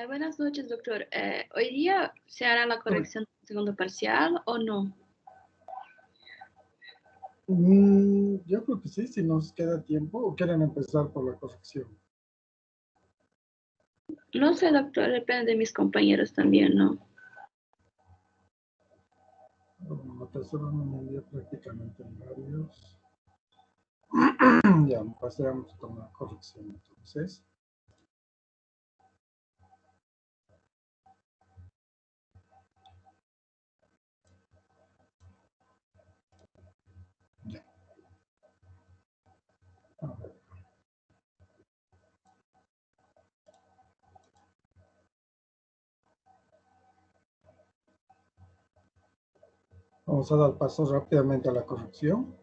Buenas noches, doctor. ¿Hoy día se hará la corrección del segundo parcial o no? Yo creo que sí, si nos queda tiempo, o quieren empezar por la corrección. No sé, doctor, depende de mis compañeros también, ¿no? La persona me envía prácticamente varios. Ya, pasamos con la corrección entonces. Ya. A ver. Vamos a dar paso rápidamente a la corrección.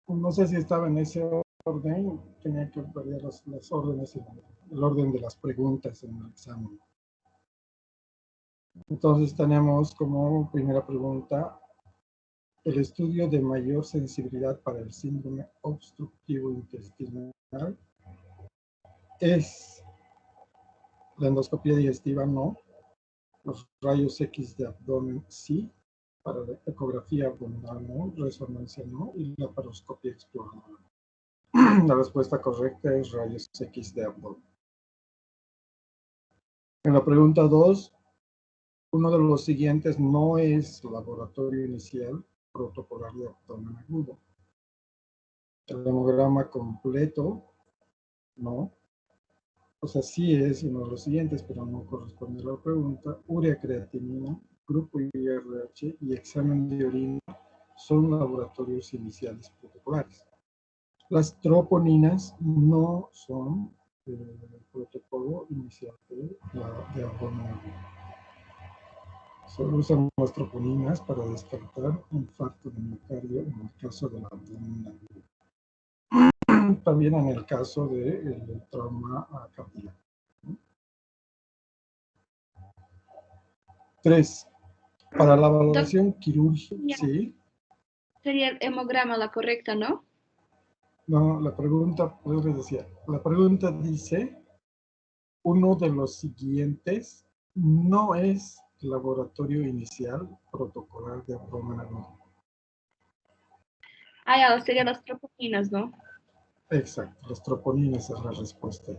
No sé si estaba en ese orden, tenía que variar las órdenes, el orden de las preguntas en el examen. Entonces tenemos como primera pregunta, el estudio de mayor sensibilidad para el síndrome obstructivo intestinal es la endoscopia digestiva, no, los rayos X de abdomen, sí, para la ecografía abdominal, no, resonancia, no, y la laparoscopia exploradora. La respuesta correcta es rayos X de abdomen. En la pregunta 2, uno de los siguientes no es laboratorio inicial protocolar de abdomen agudo. El hemograma completo, no. O sea, sí es uno de los siguientes, pero no corresponde a la pregunta. Urea creatinina, grupo IRH y examen de orina son laboratorios iniciales protocolares. Las troponinas no son el protocolo inicial de abdomen agudo. Solo usan las troponinas para descartar infarto de miocardio en el caso del abdomen agudo. También en el caso del trauma cardíaco. 3. Para la valoración quirúrgica, ¿sí? Sería el hemograma la correcta, ¿no? No, la pregunta, pues les decía, la pregunta dice, uno de los siguientes no es laboratorio inicial protocolar de abdomen agudo. Ah, ya, serían las troponinas, ¿no? Exacto, las troponinas es la respuesta.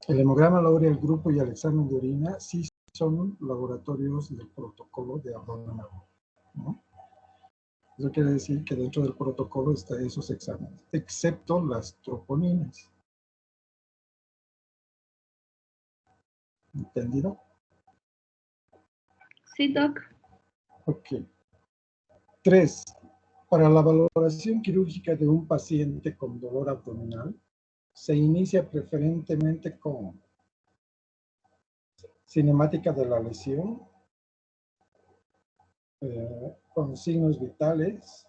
El hemograma, la urea, el grupo y el examen de orina sí son laboratorios del protocolo de abdomen agudo, ¿no? Eso quiere decir que dentro del protocolo están esos exámenes, excepto las troponinas. ¿Entendido? Sí, doc. Ok. 3. Para la valoración quirúrgica de un paciente con dolor abdominal, se inicia preferentemente con cinemática de la lesión, con signos vitales,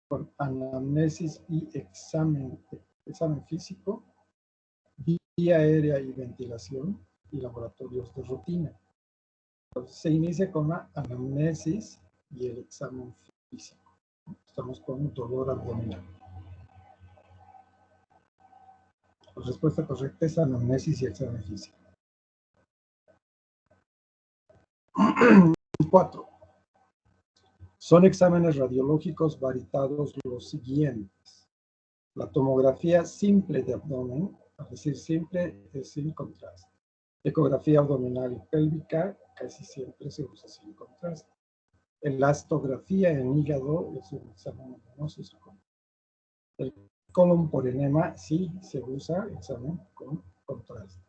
con anamnesis y examen físico, vía aérea y ventilación y laboratorios de rutina. Entonces, se inicia con la anamnesis y el examen físico. Estamos con dolor abdominal. La respuesta correcta es anamnesis y examen físico. 4. Son exámenes radiológicos varitados los siguientes. La tomografía simple de abdomen, es decir, simple es sin contraste. Ecografía abdominal y pélvica, casi siempre se usa sin contraste. Elastografía en hígado es un examen no se usa con. El colon por enema sí se usa examen con contraste.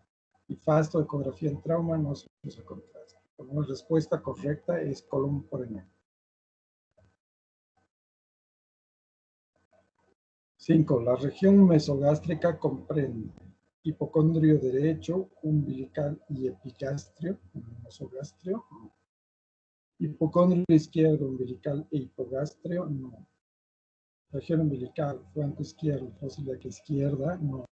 Y ecografía en trauma no se usa contraste. La respuesta correcta es colon por enema. 5. La región mesogástrica comprende hipocondrio derecho, umbilical y epigastrio, mesogastrio. Hipocondrio izquierdo, umbilical e hipogastrio, no. Región umbilical, flanco izquierdo, fósila izquierda, no.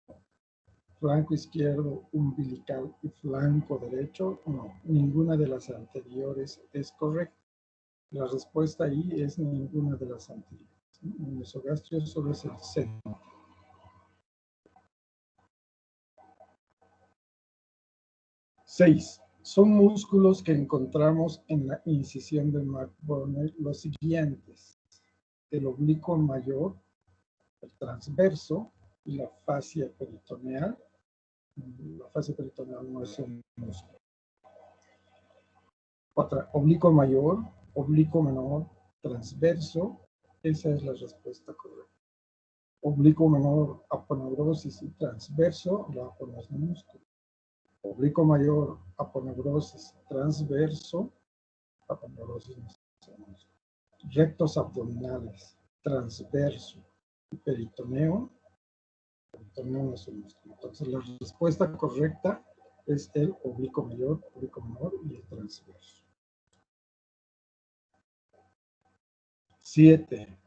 Flanco izquierdo, umbilical y flanco derecho, no. Ninguna de las anteriores es correcta. La respuesta ahí es ninguna de las anteriores. El mesogastrio solo es el seno. Seis. Son músculos que encontramos en la incisión de McBurney los siguientes: el oblicuo mayor, el transverso y la fascia peritoneal. La fascia peritoneal no es un músculo. Otra, oblicuo mayor, oblicuo menor, transverso. Esa es la respuesta correcta. Oblicuo menor, aponeurosis, y transverso, la apo no es un músculo. Oblicuo mayor, aponeurosis, transverso, aponeurosis no es un músculo. Rectos abdominales, transverso y peritoneo. Peritoneo no es un músculo. Entonces la respuesta correcta es el oblicuo mayor, oblicuo menor y el transverso. 7.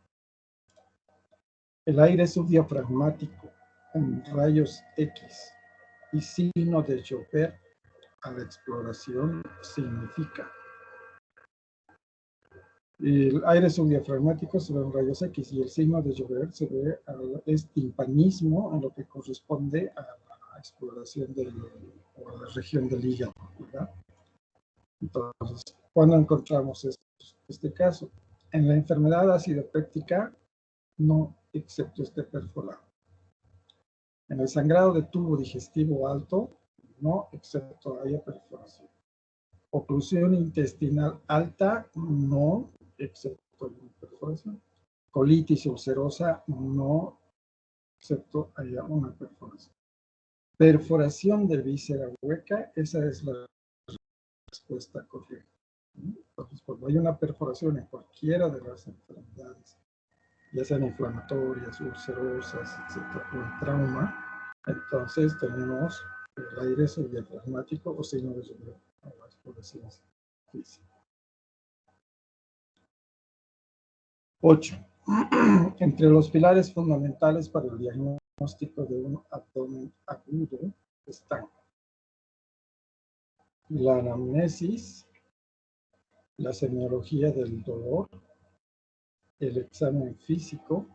El aire subdiafragmático en rayos X y signo de Joubert a la exploración significa. El aire subdiafragmático se ve en rayos X y el signo de Joubert se ve, es timpanismo, en lo que corresponde a la exploración o a la región del hígado, ¿verdad? Entonces, ¿cuándo encontramos este caso? En la enfermedad acidopéptica, no, excepto este perforado. En el sangrado de tubo digestivo alto, no, excepto haya perforación. Oclusión intestinal alta, no, excepto haya perforación. Colitis ulcerosa, no, excepto haya una perforación. Perforación de víscera hueca, esa es la respuesta correcta. Entonces, cuando hay una perforación en cualquiera de las enfermedades, ya sean inflamatorias, ulcerosas, etcétera, o el trauma, entonces tenemos el aire subdiafragmático o signo de exploraciones físicas. 8. Entre los pilares fundamentales para el diagnóstico de un abdomen agudo están la anamnesis, la semiología del dolor, el examen físico,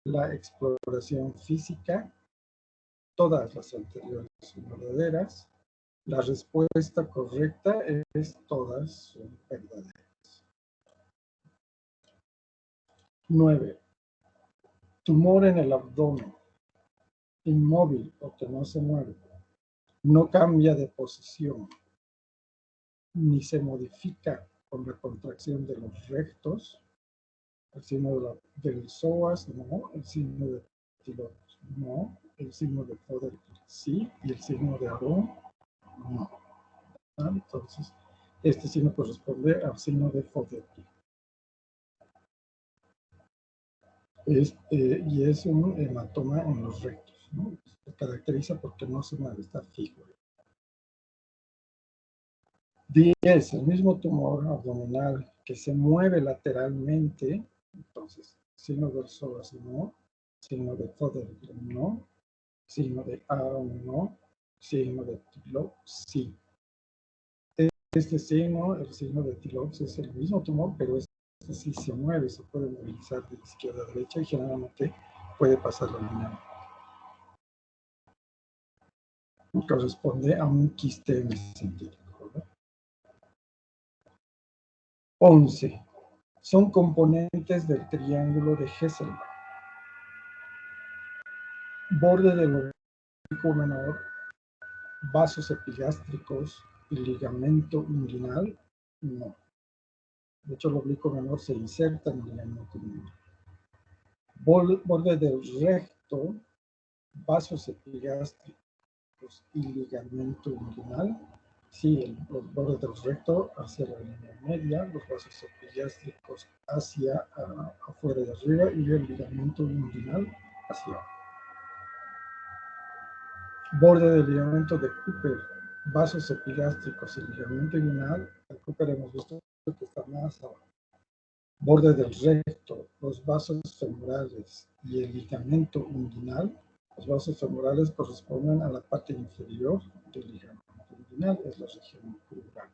la exploración física, todas las anteriores son verdaderas. La respuesta correcta es todas son verdaderas. 9. Tumor en el abdomen, inmóvil o que no se mueve, no cambia de posición, ni se modifica con la contracción de los rectos. El signo del psoas, no. El signo de Tilot, no. El signo de Foder, sí. Y el signo de Aarón, no. Entonces, este signo corresponde al signo de Foder. Y es un hematoma en los rectos, ¿no? Se caracteriza porque no se mueve, está fijo. 10. El mismo tumor abdominal que se mueve lateralmente, entonces, signo del psoas, no. Signo de Foder, no. Signo de Aarón, no. Signo de Tilot, sí. Este signo, el signo de Tilot, es el mismo tumor, pero este sí se mueve, se puede movilizar de izquierda a derecha y generalmente puede pasar la línea. Corresponde a un quiste mesentérico, ¿verdad? 11. Son componentes del triángulo de Hesselbach. Borde del oblicuo menor, vasos epigástricos y ligamento inguinal, no. De hecho, el oblicuo menor se inserta en el ligamento inguinal. Borde del recto, vasos epigástricos y ligamento inguinal. Sí, los bordes del recto hacia la línea media, los vasos epigástricos hacia afuera y arriba y el ligamento inguinal hacia abajo. Borde del ligamento de Cooper, vasos epigástricos y ligamento inguinal. El Cooper hemos visto que está más abajo. Borde del recto, los vasos femorales y el ligamento inguinal. Los vasos femorales corresponden a la parte inferior del ligamento inguinal, es la región crural.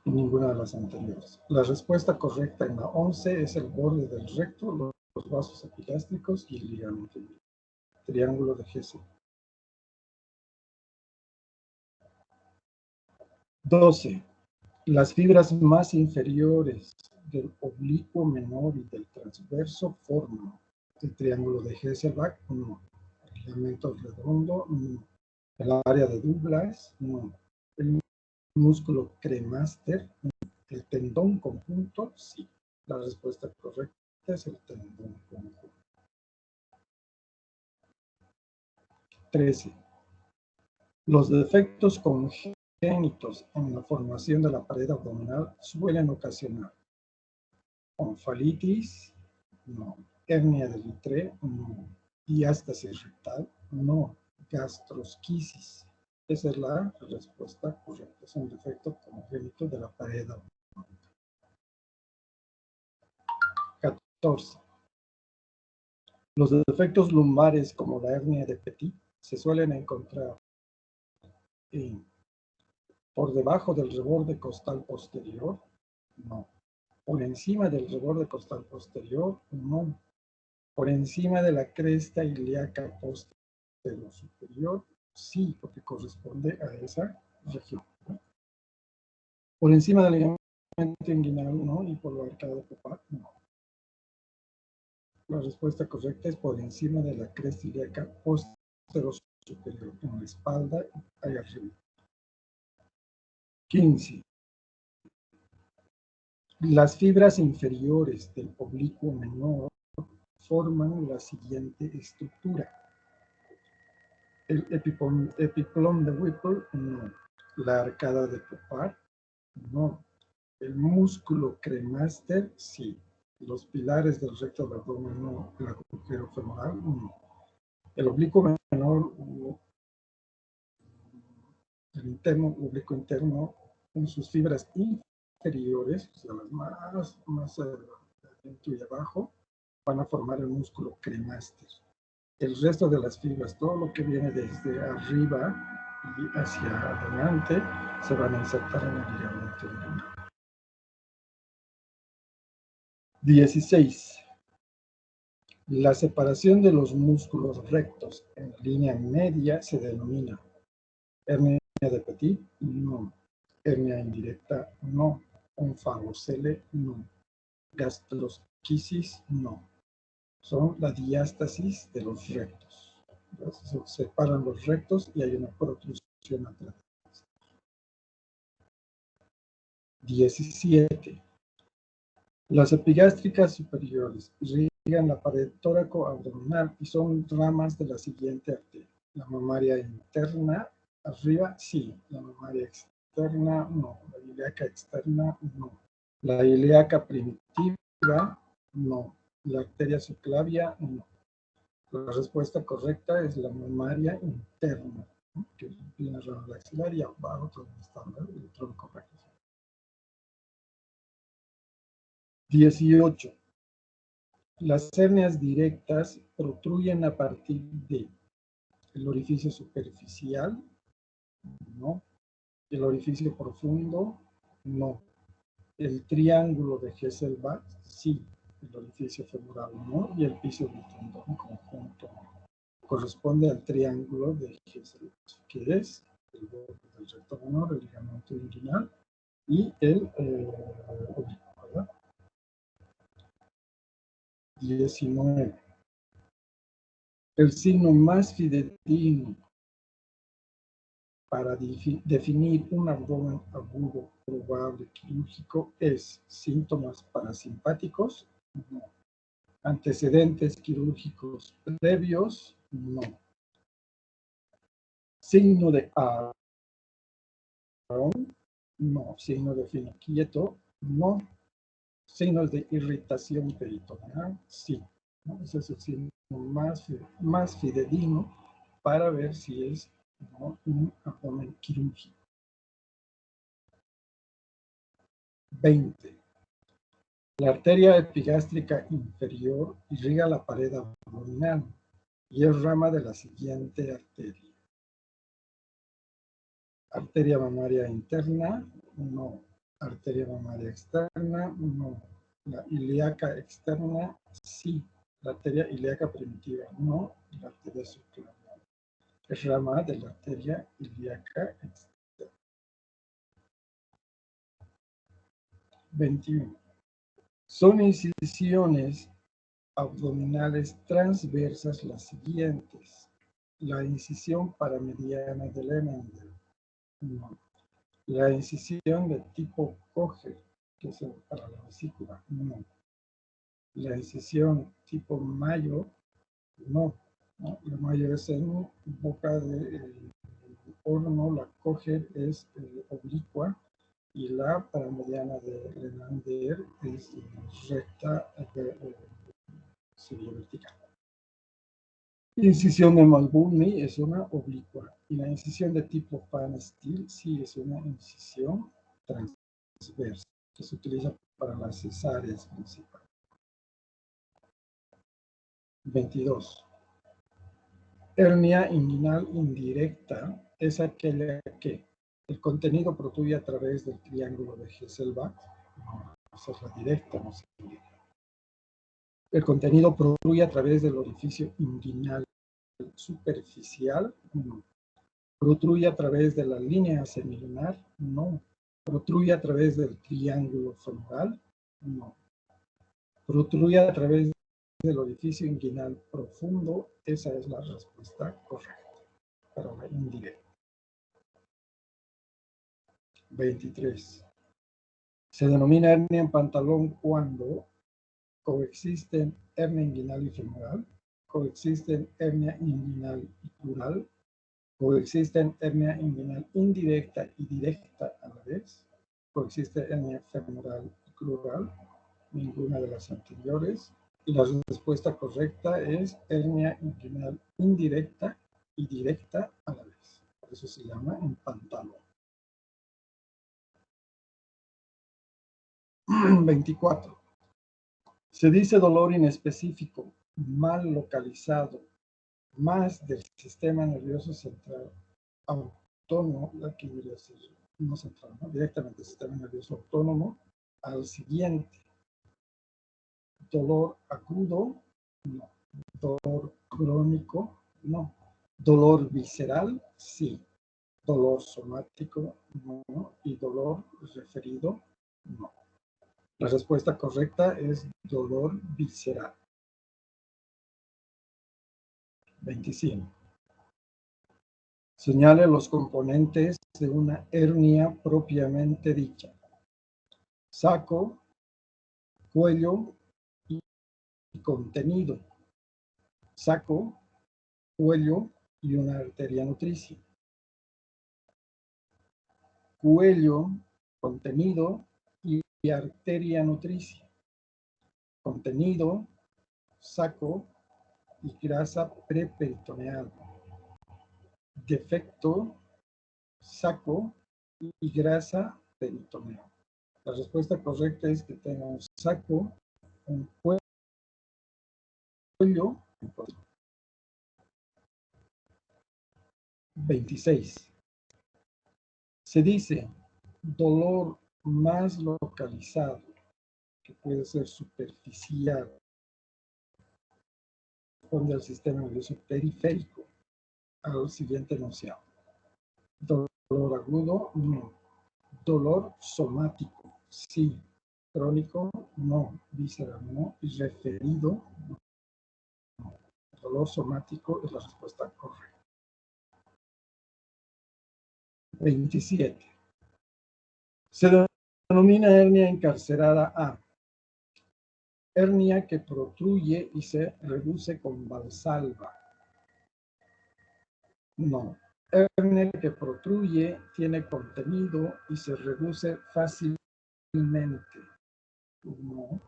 y ninguna de las anteriores. La respuesta correcta en la 11 es el borde del recto, los vasos epigástricos y el ligamento. Triángulo de Gesell. 12. Las fibras más inferiores del oblicuo menor y del transverso forman el triángulo de Hesselbach, no. El ligamento redondo, no. El área de Douglas, no. El músculo cremaster, no. El tendón conjunto, sí. La respuesta correcta es el tendón conjunto. 13. Los defectos congénitos en la formación de la pared abdominal suelen ocasionar onfalitis, no. Hernia de Littré, no. Diástasis rectal, no. Gastrosquisis. Esa es la respuesta correcta. Es un defecto congénito de la pared abdominal. 14. Los defectos lumbares como la hernia de Petit se suelen encontrar por debajo del reborde costal posterior, no. Por encima del reborde costal posterior, no. Por encima de la cresta ilíaca posterior superior, sí, porque corresponde a esa región, ¿no? Por encima del ligamento inguinal, no, y por la arcada de Popar, no. La respuesta correcta es por encima de la cresta ilíaca posterior superior, en la espalda, ahí arriba. 15. Las fibras inferiores del oblicuo menor forman la siguiente estructura. El epiplom de Whipple, no. La arcada de Popar, no. El músculo cremaster, sí. Los pilares del recto del abdomen, no. El agujero femoral, no. El oblicuo menor, el interno, oblicuo interno, en sus fibras inferiores, o sea, las más adentro y abajo, van a formar el músculo cremaster. El resto de las fibras, todo lo que viene desde arriba y hacia adelante, se van a insertar en el ligamento inguinal. 16. La separación de los músculos rectos en línea media se denomina hernia de Petit, no. Hernia indirecta, no. Onfagocele, no. Gastrosquisis, no. Son la diástasis de los rectos. Entonces, se separan los rectos y hay una protrusión atrás. 17. Las epigástricas superiores irrigan la pared tóraco-abdominal y son ramas de la siguiente arteria. La mamaria interna, arriba, sí. La mamaria externa, no. La ilíaca externa, no. La ilíaca primitiva, no. La arteria subclavia, no. La respuesta correcta es la mamaria interna, ¿no? Que viene a la axilar y abajo donde está el tronco recto. 18. Las hernias directas protruyen a partir de el orificio superficial, no. El orificio profundo, no. El triángulo de Hesselbach, sí. El orificio femoral, no. Y el piso del tendón conjunto, no. Corresponde al triángulo de Hesselbach, que es el borde del recto menor, el ligamento inguinal y el oblicuo, ¿verdad? 19. El signo más fidedigno para definir un abdomen agudo probable quirúrgico es síntomas parasimpáticos, no. Antecedentes quirúrgicos previos, no. Signo de Aaron, no. Signo de finiquieto, no. Signos de irritación peritoneal, sí, ¿no? Ese es el signo más fidedigno para ver si es, ¿no?, un abdomen quirúrgico. 20. La arteria epigástrica inferior irriga la pared abdominal y es rama de la siguiente arteria. Arteria mamaria interna, no. Arteria mamaria externa, no. La ilíaca externa, sí. La arteria ilíaca primitiva, no. La arteria subclaviana. Es rama de la arteria ilíaca externa. 21. Son incisiones abdominales transversas las siguientes. La incisión paramediana del Emmendel, no. La incisión de tipo Kocher, que es para la vesícula, no. La incisión tipo Mayo, no. La Mayo es en boca del horno, la Kocher es oblicua y la paramediana de Lenander es recta, sería vertical. Incisión de Malbuni es una oblicua y la incisión de tipo Pan-Steel sí es una incisión transversa que se utiliza para las cesáreas principales. 22. Hernia inguinal indirecta es aquella que el contenido protruye a través del triángulo de Hesselbach. No, esa es la directa, no sé. El contenido protruye a través del orificio inguinal superficial, no. Protruye a través de la línea semilunar, no. Protruye a través del triángulo femoral, no. Protruye a través del orificio inguinal profundo, esa es la respuesta correcta para la indirecta. 23. Se denomina hernia en pantalón cuando coexisten hernia inguinal y femoral, coexisten hernia inguinal y plural, coexisten hernia inguinal indirecta y directa a la vez, coexiste hernia femoral y plural, ninguna de las anteriores, y la respuesta correcta es hernia inguinal indirecta y directa a la vez. Por eso se llama en pantalón. 24. Se dice dolor inespecífico, mal localizado, más del sistema nervioso central autónomo, aquí debería ser no central, ¿no? Directamente sistema nervioso autónomo, al siguiente. Dolor agudo, no. Dolor crónico, no. Dolor visceral, sí. Dolor somático, no. Y dolor referido, no. La respuesta correcta es dolor visceral. 25. Señale los componentes de una hernia propiamente dicha. Saco, cuello y contenido. Saco, cuello y una arteria nutricia. Cuello, contenido y arteria nutricia. Contenido, saco y grasa preperitoneal. Defecto, saco y grasa peritoneal. La respuesta correcta es que tenga un saco, un cuello. 26. Se dice dolor más localizado, que puede ser superficial, responde al sistema nervioso periférico, al siguiente enunciado. Dolor agudo, no. Dolor somático, sí. Crónico, no. Vísceral, no. Y referido, no. Dolor somático es la respuesta correcta. 27. Se denomina hernia encarcerada a hernia que protruye y se reduce con valsalva. No. Hernia que protruye, tiene contenido y se reduce fácilmente. No.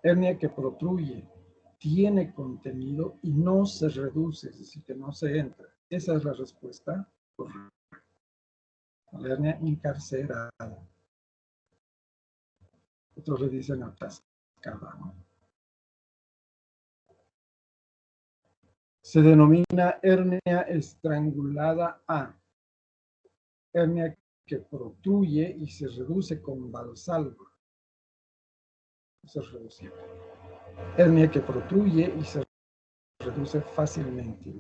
Hernia que protruye, tiene contenido y no se reduce, es decir, que no se entra. Esa es la respuesta correcta. La hernia encarcerada. Otros le dicen atascada, ¿no? Se denomina hernia estrangulada a hernia que protruye y se reduce con Valsalva. Eso es reducible. Hernia que protruye y se reduce fácilmente.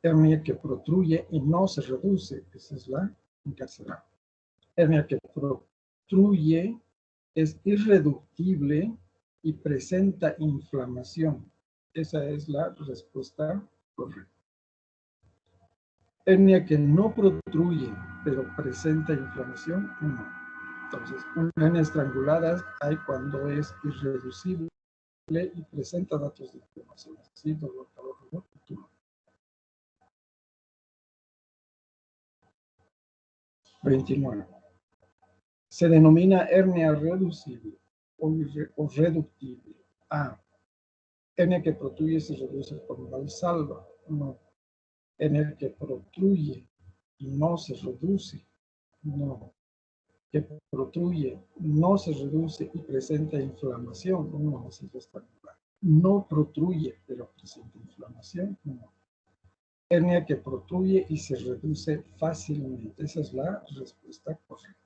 Hernia que protruye y no se reduce. Esa es la encarcelada. Hernia que protruye es irreductible y presenta inflamación. Esa es la respuesta correcta. Hernia que no protruye, pero presenta inflamación, no. Entonces, una hernia estrangulada hay cuando es irreducible y presenta datos de inflamación, es decir, dolor, calor, tumor. 29. Se denomina hernia reducible o reductible. A. Hernia que protruye y se reduce por Valsalva. No. Hernia que protruye y no se reduce. No. Que protruye, no se reduce y presenta inflamación. No, así es estangular. No protruye, pero presenta inflamación. No. Hernia que protruye y se reduce fácilmente. Esa es la respuesta correcta.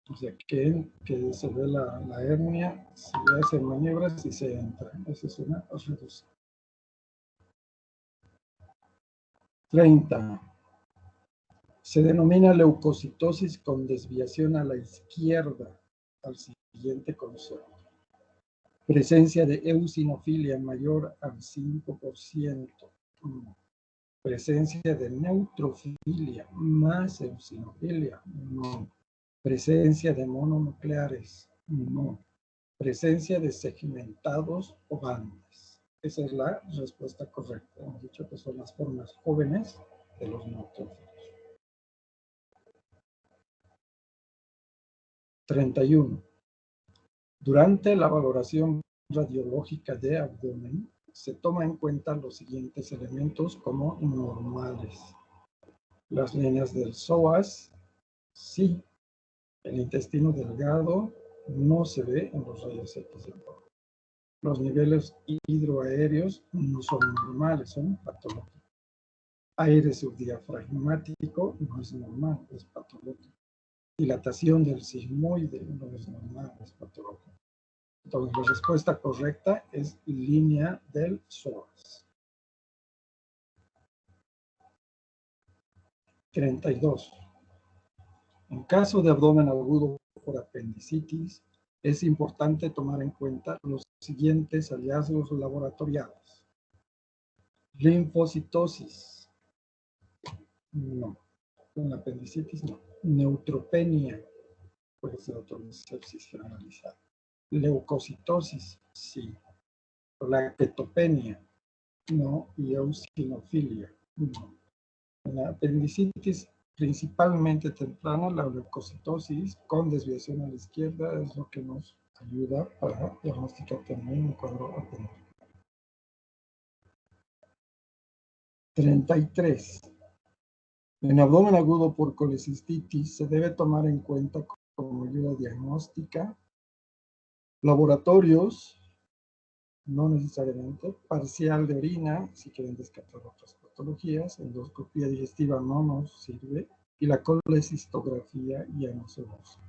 O sea, que se ve la hernia, se hace maniobras y se entra. Esa es una reducción. 30. Se denomina leucocitosis con desviación a la izquierda al siguiente concepto. Presencia de eosinofilia mayor al 5%. Presencia de neutrofilia más eosinofilia. No. Presencia de mononucleares. No. Presencia de segmentados o bandas. Esa es la respuesta correcta. Hemos dicho que son las formas jóvenes de los neutrófilos. 31. Durante la valoración radiológica de abdomen, se toma en cuenta los siguientes elementos como normales. Las líneas del psoas, sí. El intestino delgado no se ve en los rayos X. Los niveles hidroaéreos no son normales, son patológicos. Aire subdiafragmático no es normal, es patológico. Dilatación del sigmoide no es normal, es patológico. Entonces, la respuesta correcta es línea del psoas. 32. En caso de abdomen agudo por apendicitis, es importante tomar en cuenta los siguientes hallazgos laboratoriales. Linfocitosis. No. Con la apendicitis no. Neutropenia. Puede ser otro sepsis generalizada. Leucocitosis, sí. Plaquetopenia, no. Y eosinofilia, no. En la apendicitis principalmente temprana, la leucocitosis con desviación a la izquierda es lo que nos ayuda para diagnosticar también un cuadro apendicitis. 33. En abdomen agudo por colecistitis se debe tomar en cuenta como ayuda diagnóstica laboratorios, no necesariamente, parcial de orina, si quieren descartar otras patologías, endoscopía digestiva no nos sirve, y la colecistografía ya no se usa.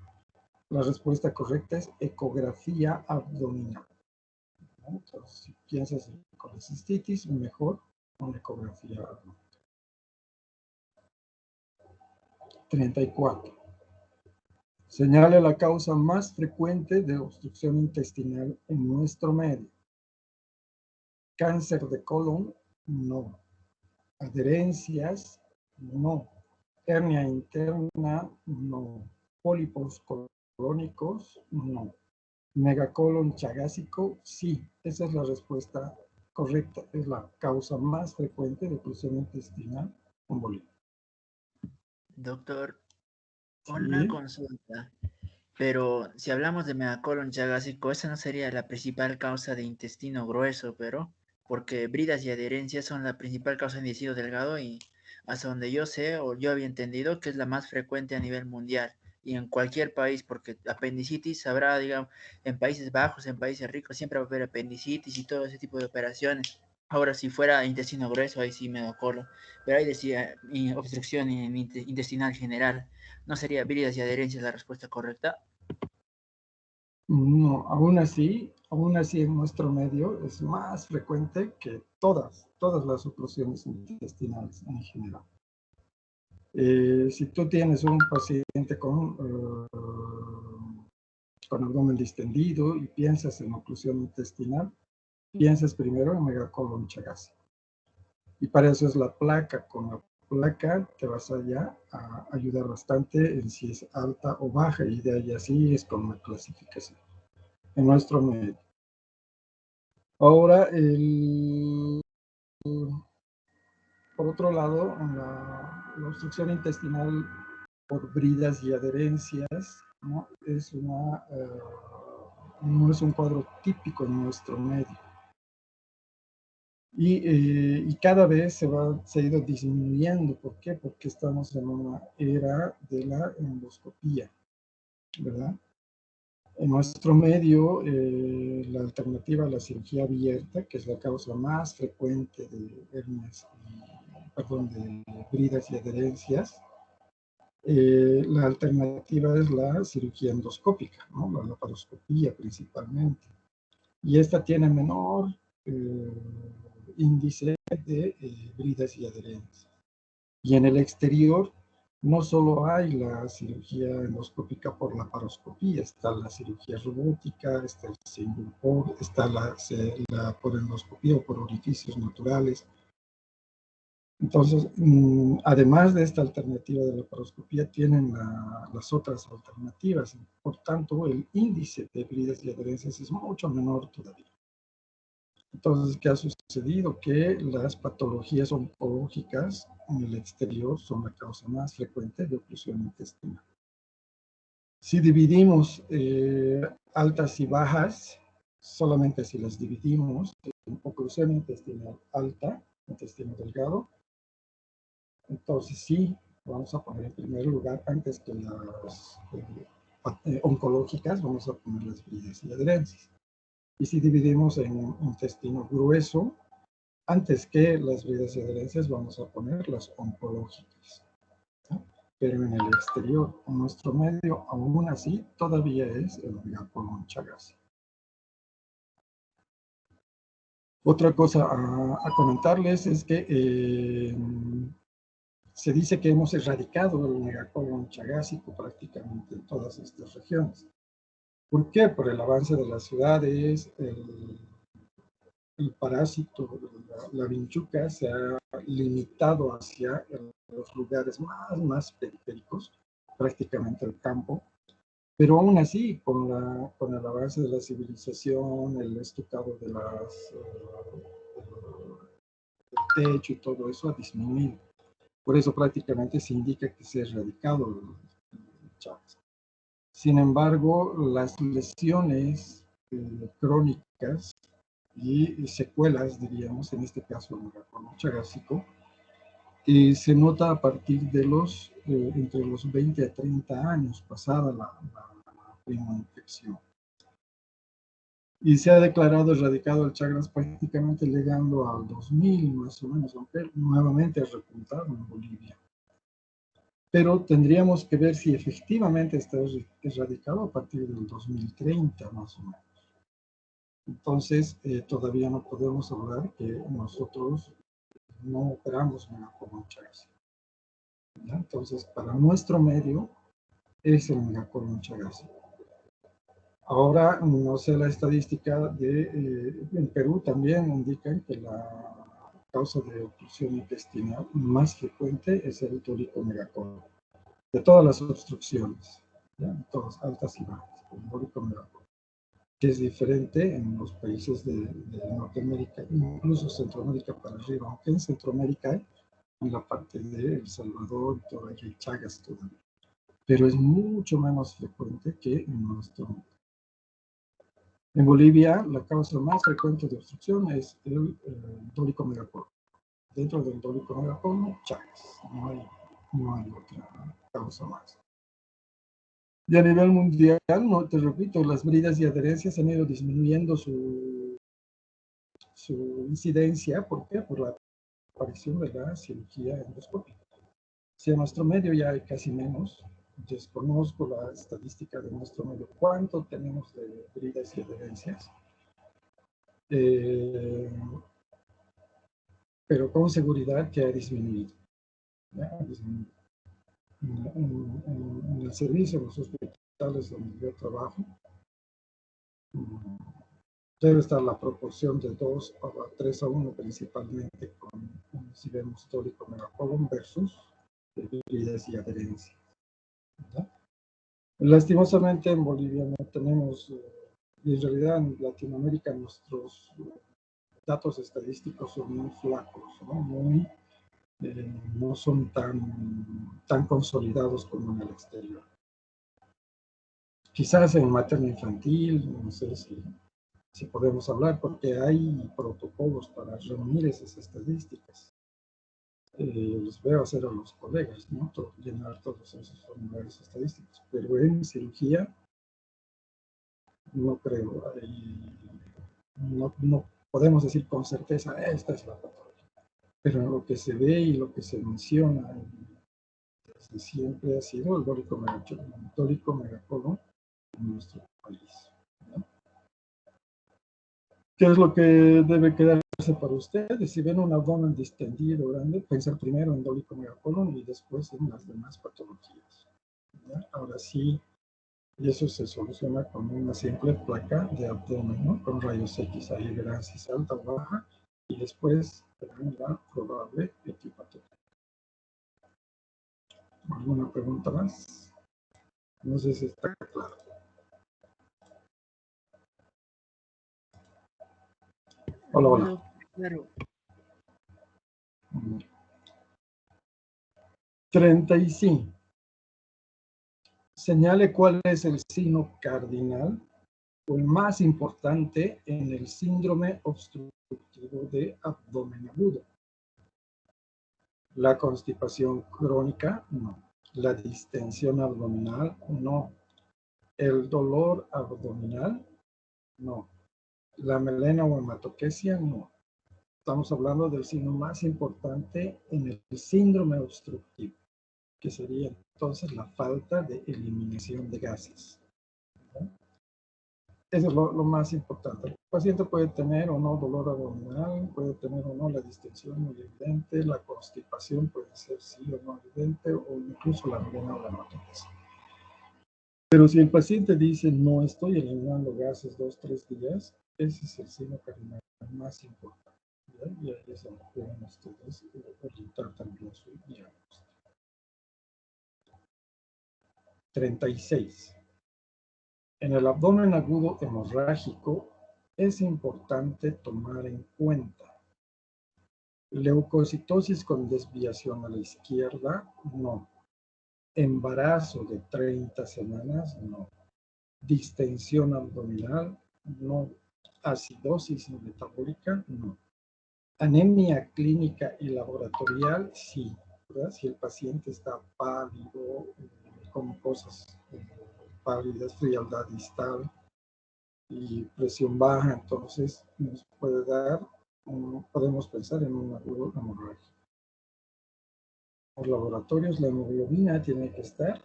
La respuesta correcta es ecografía abdominal. Entonces, si piensas en colecistitis, mejor con ecografía abdominal. 34. Señale la causa más frecuente de obstrucción intestinal en nuestro medio. Cáncer de colon, no. Adherencias, no. Hernia interna, no. Pólipos colónicos, no. Megacolon chagásico, sí. Esa es la respuesta correcta. Es la causa más frecuente de obstrucción intestinal en Bolivia. Doctor, Sí. una consulta. Pero si hablamos de megacolon chagásico, esa no sería la principal causa de intestino grueso, pero porque bridas y adherencias son la principal causa de intestino delgado y hasta donde yo sé o yo había entendido que es la más frecuente a nivel mundial y en cualquier país, porque apendicitis habrá, digamos, en Países Bajos, en países ricos, siempre va a haber apendicitis y todo ese tipo de operaciones. Ahora, si fuera intestino grueso, ahí sí me da colon. Pero ahí decía obstrucción intestinal general. ¿No sería bridas y adherencias la respuesta correcta? No, aún así en nuestro medio es más frecuente que todas las oclusiones intestinales en general. Si tú tienes un paciente con abdomen distendido y piensas en oclusión intestinal, piensas primero en megacolon chagásico. Y para eso es la placa. Con la placa te vas allá a ayudar bastante en si es alta o baja, y de ahí así es con la clasificación en nuestro medio. Ahora, por otro lado, la obstrucción intestinal por bridas y adherencias, ¿no? No es un cuadro típico en nuestro medio. Y cada vez se ha ido disminuyendo. ¿Por qué? Porque estamos en una era de la endoscopía, ¿verdad? En nuestro medio, la alternativa a la cirugía abierta, que es la causa más frecuente de hernias, de bridas y adherencias, la alternativa es la cirugía endoscópica, ¿no? La laparoscopía principalmente. Y esta tiene menor índice de bridas y adherencias. Y en el exterior no solo hay la cirugía endoscópica por laparoscopía, está la cirugía robótica, está el single port, está la por endoscopía o por orificios naturales. Entonces, además de esta alternativa de laparoscopía, tienen las otras alternativas. Por tanto, el índice de bridas y adherencias es mucho menor todavía. Entonces, ¿qué ha sucedido? Que las patologías oncológicas en el exterior son la causa más frecuente de oclusión intestinal. Si dividimos altas y bajas, solamente si las dividimos en oclusión intestinal alta, intestino delgado, entonces sí, vamos a poner en primer lugar, antes que las oncológicas, vamos a poner las bridas y adherencias. Y si dividimos en intestino grueso, antes que las bridas y adherencias, vamos a poner las oncológicas. ¿Sí? Pero en el exterior, en nuestro medio, aún así, todavía es el megacolon chagásico. Otra cosa a comentarles es que se dice que hemos erradicado el megacolon chagásico prácticamente en todas estas regiones. ¿Por qué? Por el avance de las ciudades, el parásito, la vinchuca, se ha limitado hacia los lugares más periféricos, prácticamente el campo, pero aún así, con el avance de la civilización, el estucado del techo y todo eso ha disminuido. Por eso prácticamente se indica que se ha erradicado el Chagas. Sin embargo, las lesiones crónicas y secuelas, diríamos, en este caso el megacolon chagásico, se nota a partir de entre los 20 a 30 años, pasada la primera infección. Y se ha declarado erradicado el Chagas prácticamente llegando al 2000, más o menos, aunque nuevamente ha repuntado en Bolivia. Pero tendríamos que ver si efectivamente está erradicado a partir del 2030, más o menos. Entonces, todavía no podemos hablar que nosotros no operamos megacolon chagásico. Entonces, para nuestro medio es el megacolon chagásico. Ahora, no sé la estadística en Perú también indican que la causa de obstrucción intestinal más frecuente es el dolicomegacolon. De todas las obstrucciones, ¿ya? Todas altas y bajas, el dolicomegacolon, que es diferente en los países de Norteamérica, incluso Centroamérica para arriba, aunque en Centroamérica hay, en la parte de El Salvador y todo, hay Chagas todavía, pero es mucho menos frecuente que en nuestro. En Bolivia, la causa más frecuente de obstrucción es el dolicomegacolon. Dentro del dolicomegacolon, Chagas, no hay otra causa más. Y a nivel mundial, no te repito, las bridas y adherencias han ido disminuyendo su su incidencia. ¿Por qué? Por la aparición de la cirugía endoscópica. Si en nuestro medio ya hay casi menos, desconozco la estadística de nuestro medio, cuánto tenemos de bridas y adherencias, pero con seguridad que ha disminuido. ¿Ya? Ha disminuido. En el servicio, en los hospitales donde yo trabajo, debe estar la proporción de 2 a 3 a 1 principalmente con, si vemos tólico megacolon versus bridas y adherencias. ¿Ya? Lastimosamente en Bolivia no tenemos, y en realidad en Latinoamérica nuestros datos estadísticos son muy flacos, ¿no? No son tan consolidados como en el exterior. Quizás en materno infantil, no sé si podemos hablar, porque hay protocolos para reunir esas estadísticas. Les veo hacer a los colegas, ¿no? Llenar todos esos formularios estadísticos, pero en cirugía no creo, no podemos decir con certeza, esta es la patología, pero lo que se ve y lo que se menciona desde siempre ha sido el dólico megacolon en nuestro país, ¿no? ¿Qué es lo que debe quedarse para ustedes? Si ven un abdomen distendido grande, pensar primero en dólico megacolon y después en las demás patologías, ¿ya? Ahora sí, y eso se soluciona con una simple placa de abdomen, ¿no? Con rayos X, ahí verán si es alta o baja, y después verán la probable etiopatología. ¿Alguna pregunta más? No sé si está claro. Hola, hola. Claro. 35. Señale cuál es el signo cardinal o el más importante en el síndrome obstructivo de abdomen agudo. La constipación crónica, no. La distensión abdominal, no. El dolor abdominal, no. La melena o hematoquesia, no. Estamos hablando del signo más importante en el síndrome obstructivo, que sería entonces la falta de eliminación de gases. ¿No? Eso es lo más importante. El paciente puede tener o no dolor abdominal, puede tener o no la distensión muy evidente, la constipación puede ser sí o no evidente, o incluso la melena o la hematoquesia. Pero si el paciente dice no estoy eliminando gases 2-3 días, ese es el signo cardinal más importante. ¿Ya? Y ahí es donde pueden ustedes orientar también su diagnóstico. 36. En el abdomen agudo hemorrágico es importante tomar en cuenta leucocitosis con desviación a la izquierda, no. Embarazo de 30 semanas, no. Distensión abdominal, no. Acidosis metabólica, no. Anemia clínica y laboratorial, sí, ¿verdad? Si el paciente está pálido, con cosas pálidas, frialdad distal y presión baja, entonces nos puede dar, podemos pensar en un agudo hemorrágico. Por laboratorios, la hemoglobina tiene que estar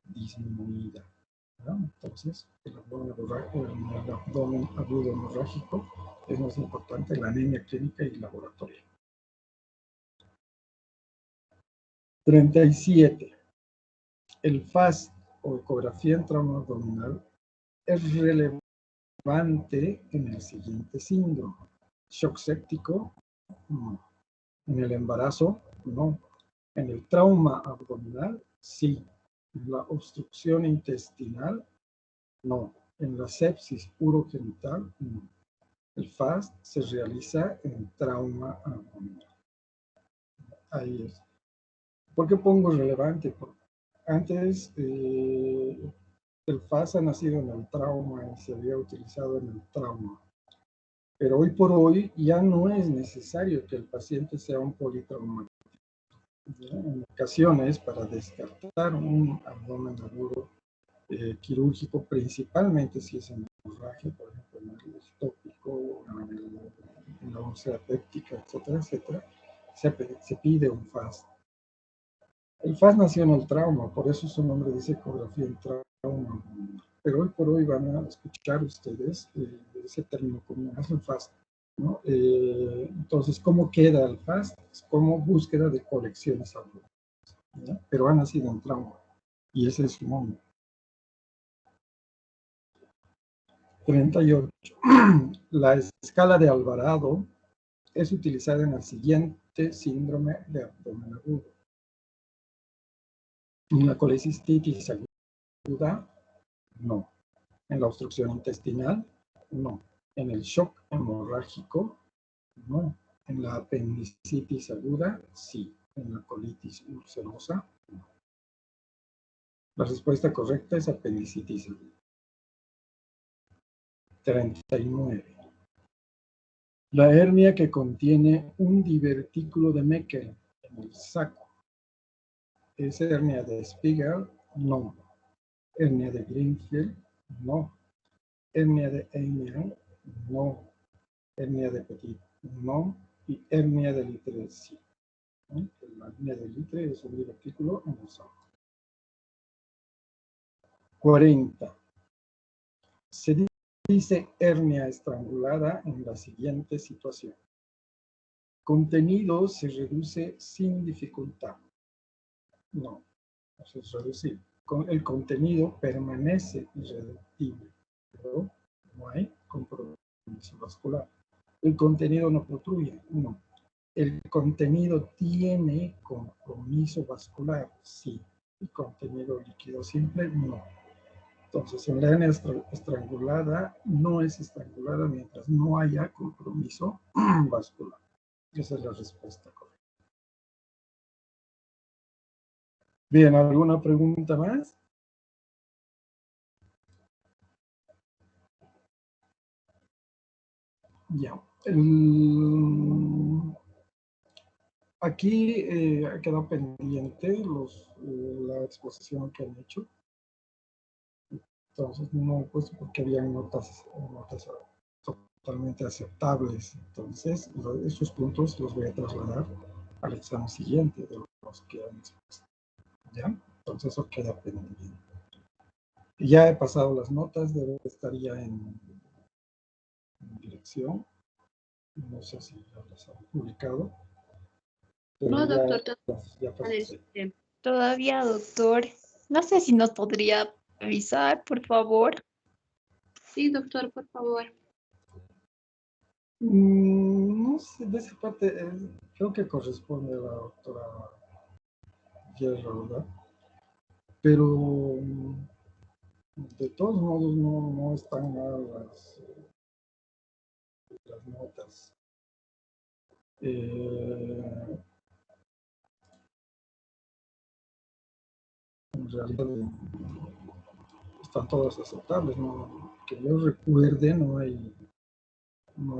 disminuida, ¿no? Entonces, el abdomen agudo hemorrágico es más importante la anemia clínica y laboratorio. 37. El FAST o ecografía en trauma abdominal es relevante en el siguiente síndrome. Shock séptico, no. En el embarazo, no. En el trauma abdominal, sí. En la obstrucción intestinal, no. En la sepsis urogenital, no. El FAST se realiza en trauma abdominal. Ahí es. ¿Por qué pongo relevante? Porque antes el FAST ha nacido en el trauma y se había utilizado en el trauma. Pero hoy por hoy ya no es necesario que el paciente sea un politraumático. En ocasiones, para descartar un abdomen agudo quirúrgico, principalmente si es en hemorragia, por ejemplo, en el tópico, en la úlcera péptica, etcétera, etcétera, se pide un FAST. El FAST nació en el trauma, por eso su nombre dice ecografía en trauma. Pero hoy por hoy van a escuchar ustedes ese término común, es el FAST, ¿no? Entonces, ¿cómo queda el FAST? Es como búsqueda de colecciones agudas, ¿ya? Pero ha nacido en trauma, y ese es su nombre. 38. La escala de Alvarado es utilizada en el siguiente síndrome de abdomen agudo. En la colecistitis aguda, no. En la obstrucción intestinal, no. En el shock hemorrágico, no. En la apendicitis aguda, sí. En la colitis ulcerosa, no. La respuesta correcta es apendicitis aguda. 39. La hernia que contiene un divertículo de Meckel en el saco. ¿Es hernia de Spiegel? No. ¿Hernia de Greenfield? No. ¿Hernia de Eymann? No. ¿Hernia de Petit? No. Y hernia de Litre, sí. La hernia de Litre es un divertículo en el saco. 40. Se dice hernia estrangulada en la siguiente situación. Contenido se reduce sin dificultad. No, eso es reducir. El contenido permanece irreductible, pero no hay compromiso vascular. El contenido no protruye, no. El contenido tiene compromiso vascular, sí. El contenido líquido simple, no. Entonces, en la hernia estrangulada no es estrangulada mientras no haya compromiso vascular. Esa es la respuesta correcta. Bien, ¿alguna pregunta más? Ya. Aquí ha quedado pendiente la exposición que han hecho. Entonces, no he puesto porque habían notas totalmente aceptables. Entonces, esos puntos los voy a trasladar al examen siguiente de los que han expuesto. ¿Ya? Entonces, eso queda pendiente. Ya he pasado las notas, estaría en dirección. No sé si ya las han publicado. No, doctor, Ya pasé. Todavía, doctor. No sé si nos podría avisar, por favor. Sí, doctor, por favor. No sé, de esa parte creo que corresponde a la doctora Guerra, ¿verdad? Pero de todos modos no están mal las notas. En realidad están todas aceptables, ¿no? Que yo recuerde, no hay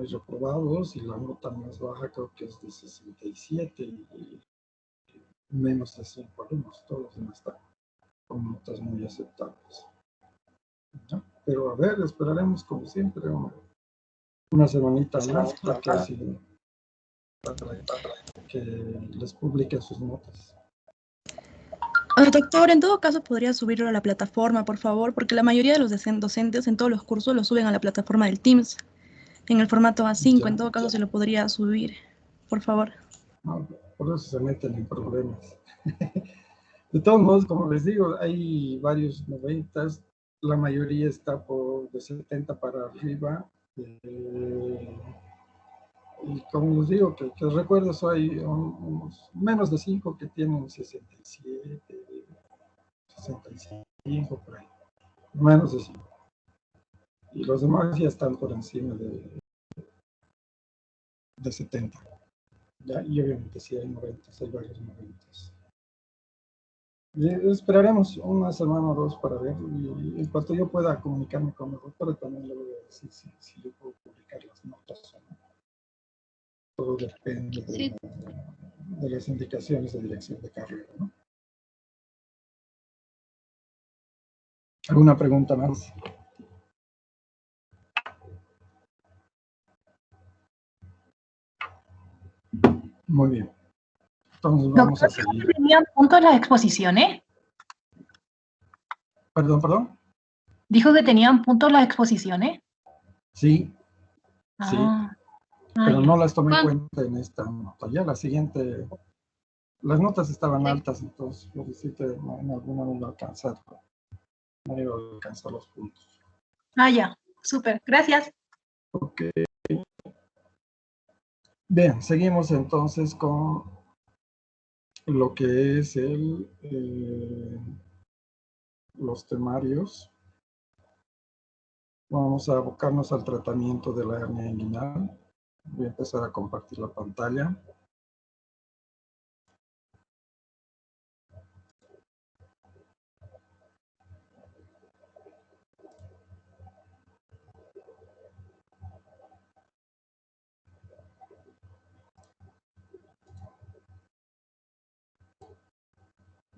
reprobados, y la nota más baja creo que es de 67 y menos de 5 alumnos. Todos los demás están con notas muy aceptables, ¿no? Pero a ver, esperaremos como siempre una semanita más para que les publiquen sus notas. Doctor, en todo caso podría subirlo a la plataforma, por favor, porque la mayoría de los docentes en todos los cursos lo suben a la plataforma del Teams, en el formato A5. En todo caso se lo podría subir, por favor. No, por eso se meten en problemas. De todos modos, como les digo, hay varios 90s, la mayoría está de 70 para arriba. Y como les digo, que recuerdo, hay unos menos de 5 que tienen 67, 65, por ahí. Menos de 5. Y los demás ya están por encima de 70. ¿Ya? Y obviamente sí hay 90, hay varios 90. Esperaremos una semana o dos para ver, y en cuanto yo pueda comunicarme con el doctor, también le voy a decir si yo puedo publicar las notas o no. Todo depende de las indicaciones de dirección de carrera, ¿no? ¿Alguna pregunta más? Muy bien. Entonces vamos a Doctor, ¿dijo seguir. que tenían puntos las exposiciones? Perdón. ¿Dijo que tenían puntos las exposiciones? Sí, sí, Ah, pero ya. no las tomé en ¿Cuánto? cuenta en esta nota. Ya la siguiente, las notas estaban Sí. altas, entonces por decirte, en alguna no iba a alcanzar, no iba a alcanzar los puntos. Ya. Súper. Gracias. Ok. Bien, seguimos entonces con lo que es los temarios. Vamos a abocarnos al tratamiento de la hernia inguinal. Voy a empezar a compartir la pantalla.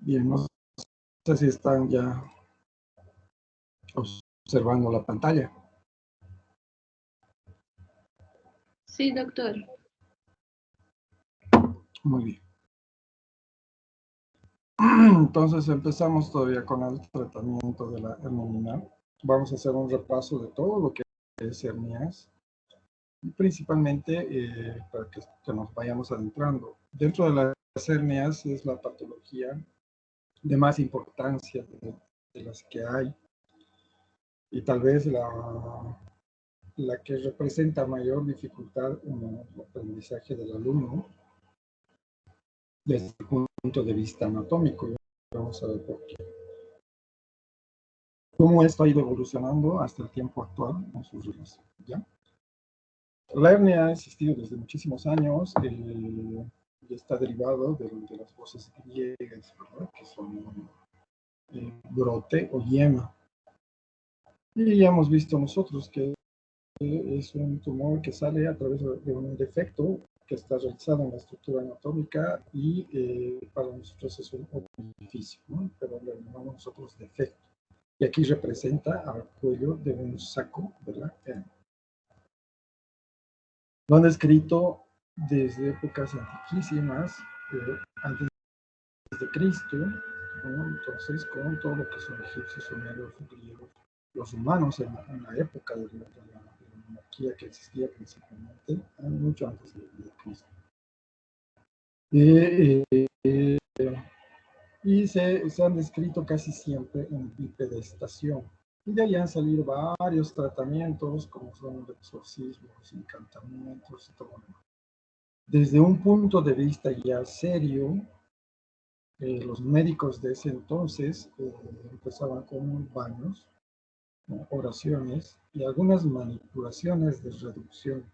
Bien, no sé si están ya observando la pantalla. Sí, doctor. Muy bien. Entonces empezamos todavía con el tratamiento de la hernia inguinal. Vamos a hacer un repaso de todo lo que es hernias, y principalmente para que nos vayamos adentrando. Dentro de las hernias es la patología de más importancia de las que hay, y tal vez la que representa mayor dificultad en el aprendizaje del alumno desde el punto de vista anatómico. Vamos a ver por qué. Cómo esto ha ido evolucionando hasta el tiempo actual en sus reglas, ¿ya? La hernia ha existido desde muchísimos años y está derivado de las voces griegas, ¿verdad? Que son brote o yema. Y ya hemos visto nosotros que es un tumor que sale a través de un defecto que está realizado en la estructura anatómica y para nosotros es un orificio, ¿no? Pero lo llamamos nosotros defecto. Y aquí representa al cuello de un saco de la hernia. Lo han descrito desde épocas antiquísimas, antes de Cristo, ¿no? Entonces con todo lo que son egipcios, sumerios, griegos, los humanos en la época de la monarquía que existía principalmente, mucho antes de Cristo. Y se han descrito casi siempre en bipedestación. Y de ahí han salido varios tratamientos, como son exorcismos, encantamientos y todo. Desde un punto de vista ya serio, los médicos de ese entonces empezaban con baños, ¿no? Oraciones y algunas manipulaciones de reducción.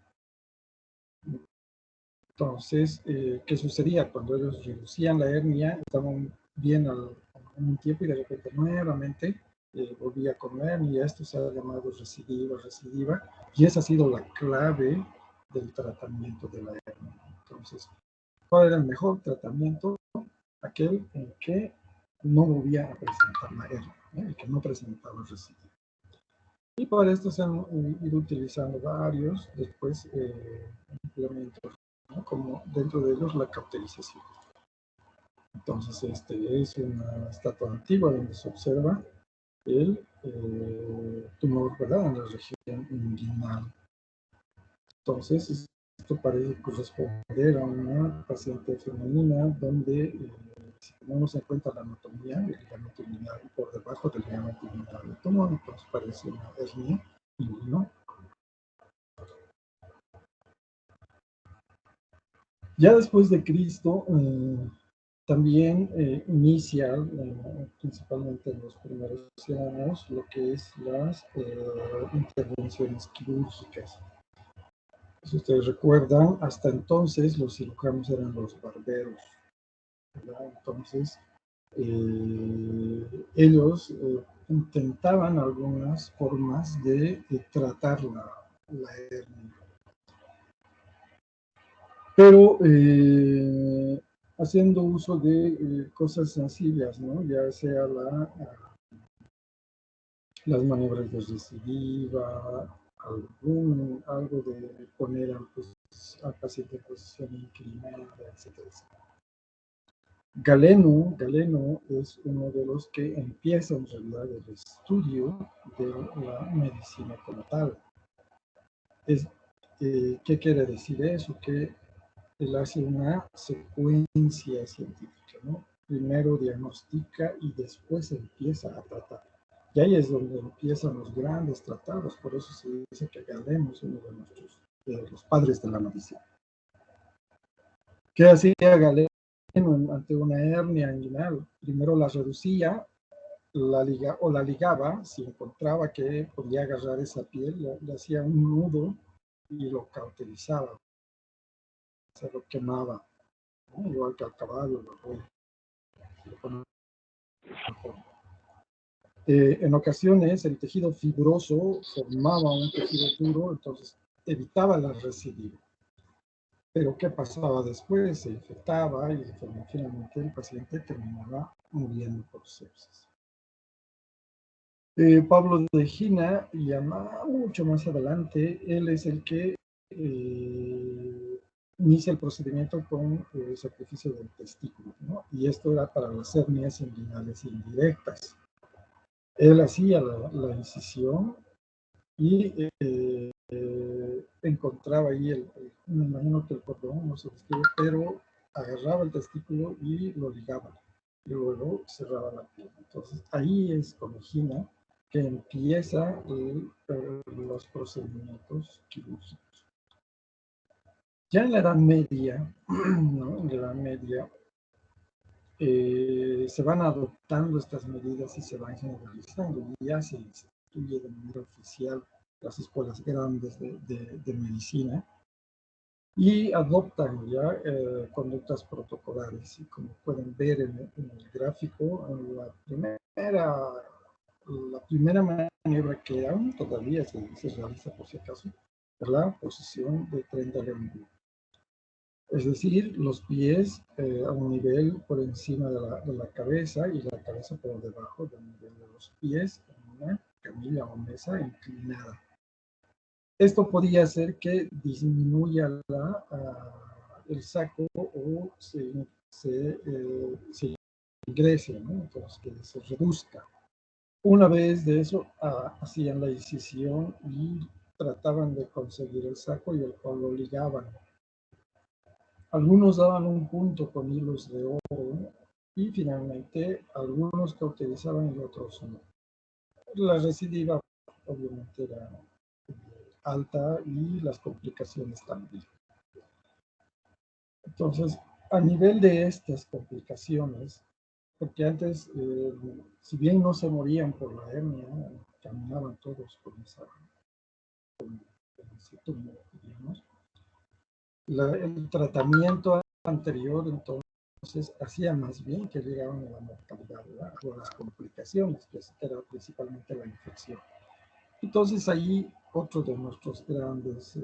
Entonces, ¿qué sucedía? Cuando ellos reducían la hernia, estaban bien un tiempo y de repente nuevamente volvía con la hernia, y esto se ha llamado recidiva, y esa ha sido la clave del tratamiento de la hernia. Entonces, ¿cuál era el mejor tratamiento? Aquel en que no volvía a presentar la hernia, el que no presentaba recidiva. Y para esto se han ido utilizando varios después implementos, ¿no? Como dentro de ellos la cauterización. Entonces, este es una estatua antigua donde se observa el tumor, ¿verdad?, en la región inguinal. Entonces, esto parece corresponder a una paciente femenina donde, si tenemos en cuenta la anatomía, el ligamento inguinal por debajo del ligamento inguinal del tumor, entonces parece una hernia inguinal. Ya después de Cristo, también inicia, principalmente en los primeros años, lo que es las intervenciones quirúrgicas. Si ustedes recuerdan, hasta entonces los cirujanos eran los barberos, ¿verdad? Entonces, ellos intentaban algunas formas de tratar la hernia. Pero haciendo uso de cosas sencillas, ¿no? Ya sea las maniobras de recidiva, algo de poner al paciente en posición inclinada, etcétera, etcétera. Galeno es uno de los que empieza en realidad el estudio de la medicina como tal. ¿Qué quiere decir eso? Que él hace una secuencia científica, ¿no? Primero diagnostica y después empieza a tratar. Y ahí es donde empiezan los grandes tratados, por eso se dice que Galeno es uno de los padres de la medicina. ¿Qué hacía Galeno ante una hernia inguinal? Primero la reducía, la ligaba, si encontraba que podía agarrar esa piel, le hacía un nudo y lo cauterizaba, se lo quemaba, ¿no? Igual que al caballo, en ocasiones el tejido fibroso formaba un tejido duro, entonces evitaba la recidiva. Pero ¿qué pasaba después? Se infectaba y finalmente el paciente terminaba muriendo por sepsis. Pablo de Gina, llama mucho más adelante, él es el que inicia el procedimiento con el sacrificio del testículo, ¿no? Y esto era para las hernias inguinales indirectas. Él hacía la incisión y encontraba ahí, me imagino que el cordón, no se describe, pero agarraba el testículo y lo ligaba. Y luego cerraba la piel. Entonces ahí es con Gina que empieza los procedimientos quirúrgicos. Ya en la Edad Media, ¿no? En la Edad Media, se van adoptando estas medidas y se van generalizando. Y ya se instituye de manera oficial las escuelas grandes de medicina y adoptan ya conductas protocolares. Y como pueden ver en el gráfico, la primera maniobra que aún todavía se realiza por si acaso es la posición de tren de ángulo. Es decir, los pies a un nivel por encima de la cabeza y la cabeza por debajo del nivel de los pies en una camilla o mesa inclinada. Esto podría hacer que disminuya el saco o se ingrese, ¿no? Entonces que se reduzca. Una vez de eso, hacían la incisión y trataban de conseguir el saco y el cual lo ligaban. Algunos daban un punto con hilos de oro y finalmente algunos que utilizaban y otros no. La recidiva obviamente era alta y las complicaciones también. Entonces, a nivel de estas complicaciones, porque antes, si bien no se morían por la hernia, caminaban todos con ese tumor, digamos. El tratamiento anterior, entonces, hacía más bien que llegaban a la mortalidad, ¿verdad? O a las complicaciones, que era principalmente la infección. Entonces, ahí otro de nuestros grandes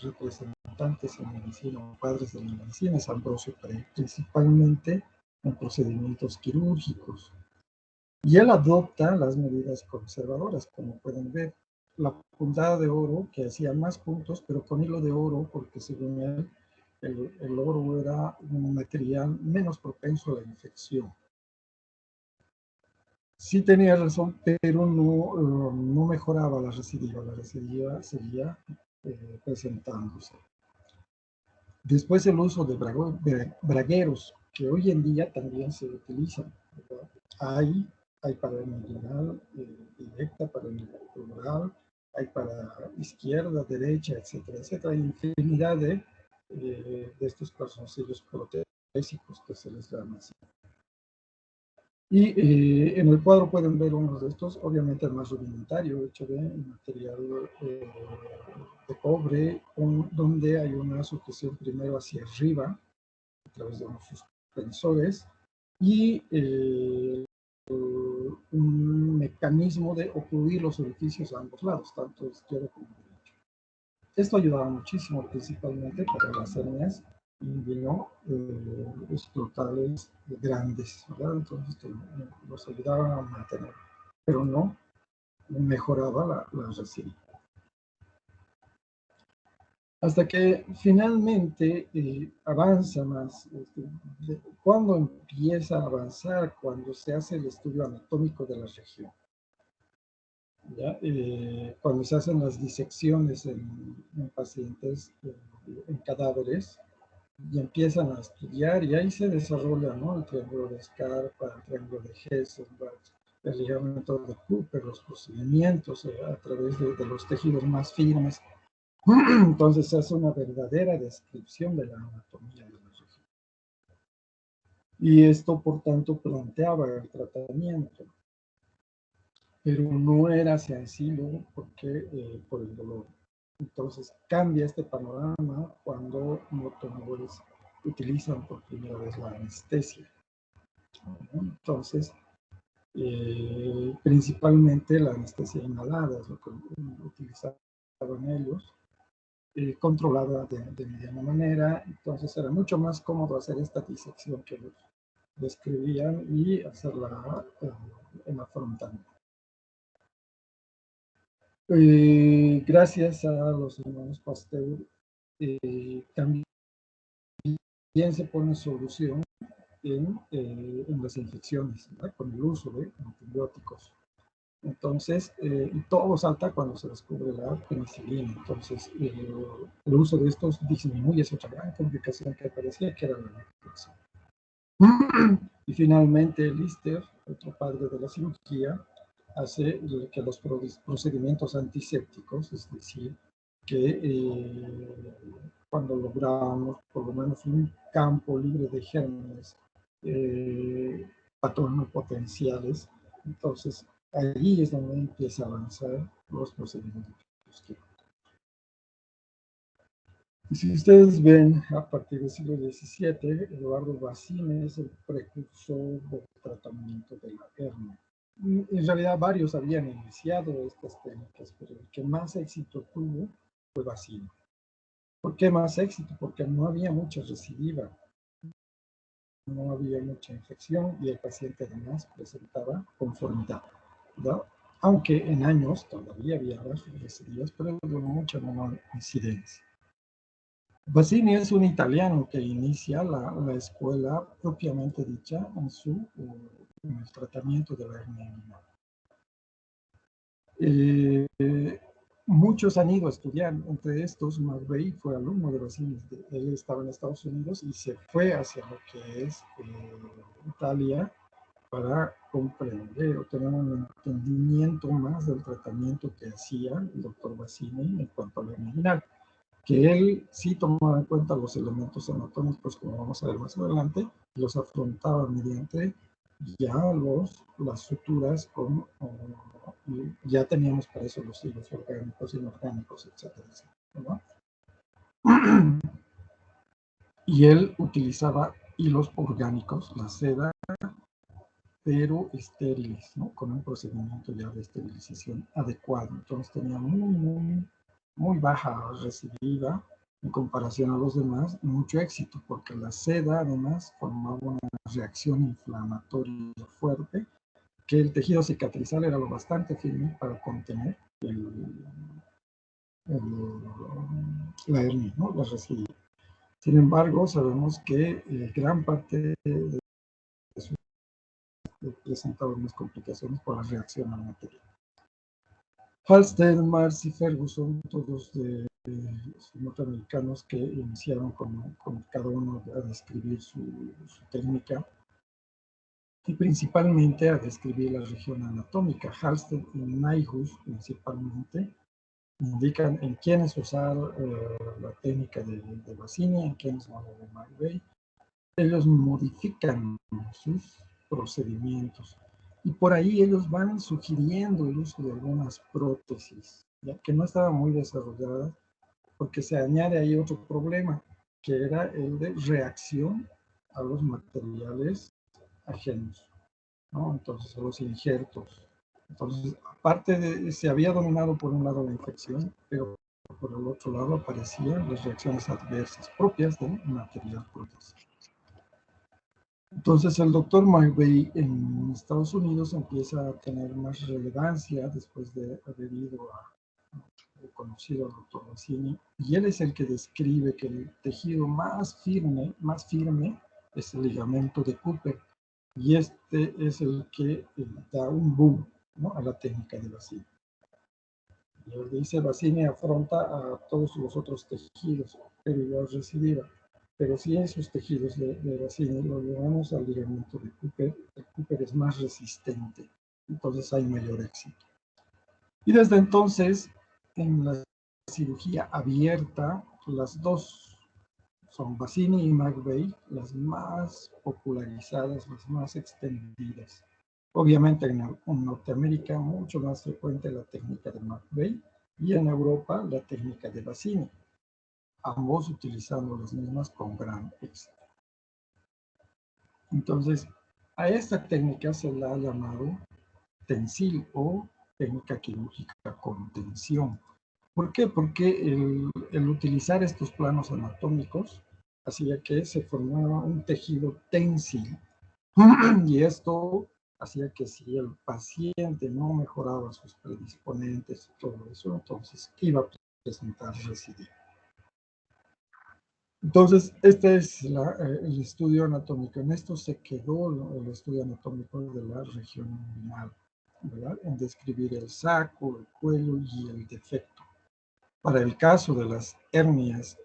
representantes en medicina, o padres de la medicina, es Ambrosio Pérez, principalmente en procedimientos quirúrgicos. Y él adopta las medidas conservadoras, como pueden ver. La puntada de oro, que hacía más puntos, pero con hilo de oro, porque según él, el oro era un material menos propenso a la infección. Sí tenía razón, pero no mejoraba la recidiva seguía presentándose. Después el uso de bragueros, que hoy en día también se utilizan, ¿verdad? Hay para el inguinal directa, para el pleural, hay para izquierda, derecha, etcétera, etcétera. Hay infinidad de estos calzoncillos protésicos que se les llama así. Y en el cuadro pueden ver uno de estos, obviamente el más rudimentario, hecho de material de cobre, donde hay una sujeción primero hacia arriba, a través de unos suspensores, y un mecanismo de ocluir los orificios a ambos lados, tanto izquierdo como derecho. Esto ayudaba muchísimo, principalmente para las hernias estructurales grandes, ¿verdad? Entonces los ayudaban a mantener, pero no mejoraba la recidiva. Hasta que finalmente avanza más. ¿Cuándo empieza a avanzar? Cuando se hace el estudio anatómico de la región. ¿Ya? Cuando se hacen las disecciones en pacientes, en cadáveres, y empiezan a estudiar, y ahí se desarrolla, ¿no? El triángulo de Scarpa, el triángulo de Hesselbach, el ligamento de Cooper, los procedimientos a través de los tejidos más firmes. Entonces se hace una verdadera descripción de la anatomía de la región. Y esto, por tanto, planteaba el tratamiento, pero no era sencillo porque, por el dolor. Entonces cambia este panorama cuando motomotores utilizan por primera vez la anestesia. Entonces, principalmente la anestesia inhalada es lo que utilizaban ellos, controlada de mediana manera. Entonces era mucho más cómodo hacer esta disección que ellos describían y hacerla en la frontal. Gracias a los hermanos Pasteur, también se pone solución en las infecciones, ¿verdad? Con el uso de antibióticos. Entonces, y todo salta cuando se descubre la penicilina. Entonces, el uso de estos disminuye esa otra gran complicación que aparecía, que era la infección. Y finalmente, Lister, otro padre de la cirugía, hace que los procedimientos antisépticos, es decir, que cuando logramos por lo menos un campo libre de gérmenes patógenos potenciales, entonces allí es donde empieza a avanzar los procedimientos. Y si ustedes ven, a partir del siglo XVII, Eduardo Bassini es el precursor del tratamiento de la hernia. En realidad varios habían iniciado estas técnicas, pero el que más éxito tuvo fue Bassini. ¿Por qué más éxito? Porque no había mucha recidiva, no había mucha infección y el paciente además presentaba conformidad, ¿verdad? Aunque en años todavía había recidivas, pero de mucha menor incidencia. Bassini es un italiano que inicia la escuela propiamente dicha en el tratamiento de la hernia inguinal. Muchos han ido a estudiar, entre estos McVeigh fue alumno de Bassini, él estaba en Estados Unidos y se fue hacia lo que es Italia para comprender o tener un entendimiento más del tratamiento que hacía el doctor Bassini en cuanto a la hernia inguinal, que él sí tomaba en cuenta los elementos anatómicos, como vamos a ver más adelante, y los afrontaba mediante ya las suturas con, ya teníamos para eso los hilos orgánicos, inorgánicos, etcétera, etcétera, ¿no? Y él utilizaba hilos orgánicos, la seda, pero estériles, ¿no? Con un procedimiento ya de esterilización adecuado. Entonces tenía muy baja recidiva en comparación a los demás, mucho éxito, porque la seda además formaba una reacción inflamatoria fuerte, que el tejido cicatrizal era lo bastante firme para contener la hernia, ¿no? La recidiva. Sin embargo, sabemos que gran parte de su presentaba unas complicaciones por la reacción al material. Halstead, Marcy, Ferguson, todos norteamericanos que iniciaron con cada uno a describir su técnica y principalmente a describir la región anatómica. Halstead y Nyhus principalmente indican en quiénes usar la técnica de Bassini, en quiénes la de McVeigh. Ellos modifican sus procedimientos y por ahí ellos van sugiriendo el uso de algunas prótesis, ya que no estaban muy desarrolladas, porque se añade ahí otro problema, que era el de reacción a los materiales ajenos, ¿no? Entonces, a los injertos. Entonces, aparte de, se había dominado por un lado la infección, pero por el otro lado aparecían las reacciones adversas propias del material prótesis. Entonces el doctor McVeigh en Estados Unidos empieza a tener más relevancia después de haber ido el conocido doctor Bassini, y él es el que describe que el tejido más firme es el ligamento de Cooper, y este es el que da un boom, ¿no?, a la técnica de Bassini. Y él dice, Bassini afronta a todos los otros tejidos, pero igual recidiva. Pero si esos tejidos de Bassini lo llevamos al ligamento de Cooper, el Cooper es más resistente, entonces hay mayor éxito. Y desde entonces, en la cirugía abierta, las dos son Bassini y McVeigh, las más popularizadas, las más extendidas. Obviamente en Norteamérica mucho más frecuente la técnica de McVeigh y en Europa la técnica de Bassini, ambos utilizando las mismas con gran éxito. Entonces, a esta técnica se la ha llamado tensil o técnica quirúrgica con tensión. ¿Por qué? Porque el utilizar estos planos anatómicos hacía que se formara un tejido tensil y esto hacía que si el paciente no mejoraba sus predisponentes y todo eso, entonces iba a presentar recidiva. Entonces, este es el estudio anatómico. En esto se quedó el estudio anatómico de la región inguinal, ¿verdad?, en describir el saco, el cuello y el defecto. Para el caso de las hernias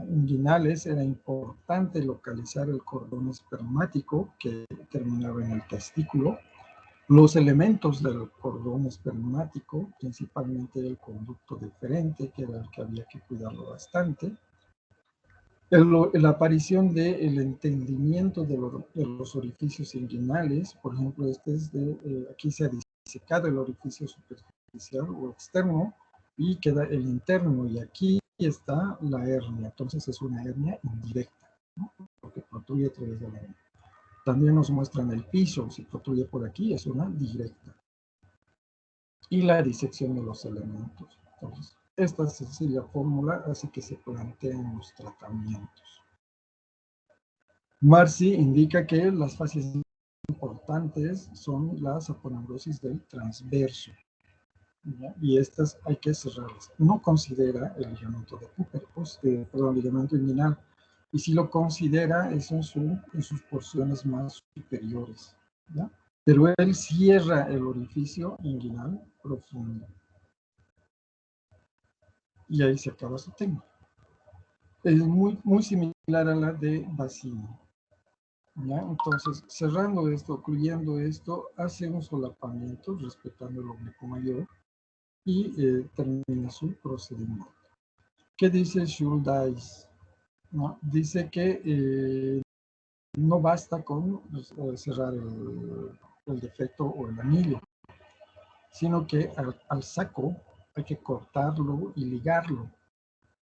inguinales era importante localizar el cordón espermático que terminaba en el testículo, los elementos del cordón espermático, principalmente el conducto deferente, que era el que había que cuidarlo bastante, la aparición del entendimiento de los orificios inguinales. Por ejemplo, aquí se ha disecado el orificio superficial o externo y queda el interno, y aquí está la hernia, entonces es una hernia indirecta, ¿no?, porque protruye a través de la hernia. También nos muestran el piso, si protruye por aquí es una directa. Y la disección de los elementos. Entonces, esta sencilla fórmula hace que se planteen los tratamientos. Marcy indica que las fases importantes son las aponeurosis del transverso, ¿ya?, y estas hay que cerrarlas. No considera el ligamento de Cooper, perdón, ligamento inguinal, y si lo considera es en sus porciones más superiores, ¿ya?, pero él cierra el orificio inguinal profundo. Y ahí se acaba su técnica. Es muy similar a la de Bassini, ¿ya? Entonces, cerrando esto, ocluyendo esto, hace un solapamiento respetando el oblicuo mayor y termina su procedimiento. ¿Qué dice Schuldeis? ¿No? Dice que no basta con cerrar el defecto o el anillo, sino que al saco hay que cortarlo y ligarlo,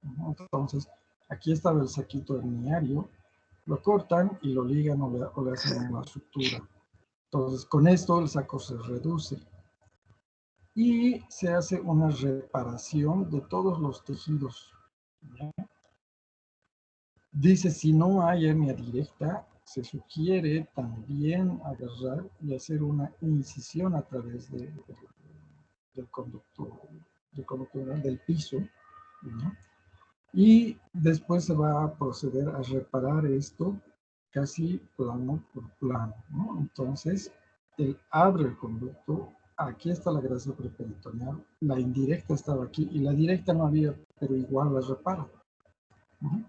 ¿no? Entonces, aquí estaba el saquito herniario, lo cortan y lo ligan o le hacen una sutura. Entonces, con esto el saco se reduce y se hace una reparación de todos los tejidos, ¿ya? Dice, si no hay hernia directa, se sugiere también agarrar y hacer una incisión a través del conducto del piso, ¿no? Y después se va a proceder a reparar esto casi plano por plano, ¿no? Entonces, él abre el conducto, aquí está la grasa preperitoneal, la indirecta estaba aquí y la directa no había, pero igual la repara, ¿no?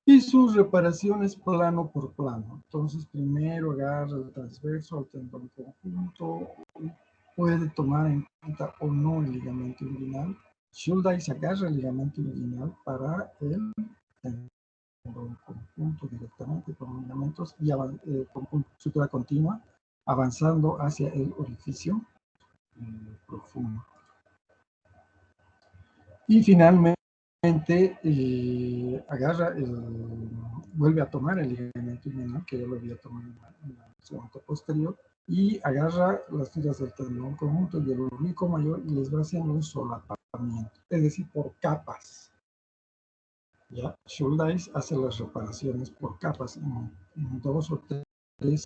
Y sus reparaciones plano por plano. Entonces, primero agarra el transverso al tendón conjunto, puede tomar en cuenta o no el ligamento inguinal. Schuldeis agarra el ligamento inguinal para el tendón conjunto directamente con ligamentos y con sutura continua, avanzando hacia el orificio profundo. Y finalmente vuelve a tomar el ligamento inguinal, que ya lo había tomado en la segunda posterior, y agarra las tiras del tendón conjunto y el oblicuo mayor y les va haciendo un solapamiento, es decir, por capas. ¿Ya? Schuldeis hace las reparaciones por capas en 2 o 3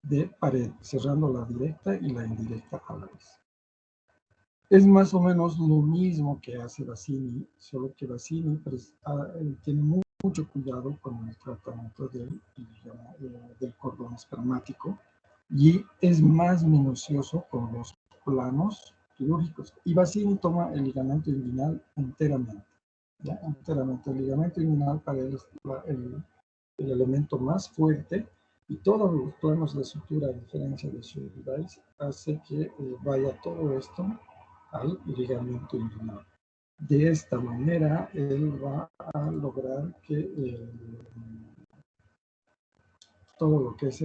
de pared, cerrando la directa y la indirecta a la vez. Es más o menos lo mismo que hace Bassini, solo que Bassini tiene mucho cuidado con el tratamiento del cordón espermático y es más minucioso con los planos quirúrgicos. Y Bassini toma el ligamento inguinal enteramente, ¿ya? Enteramente. El ligamento inguinal para él es el elemento más fuerte y todos los planos de sutura, a diferencia de Schuldeis, hace que vaya todo esto al ligamento inguinal. De esta manera, él va a lograr que todo lo que es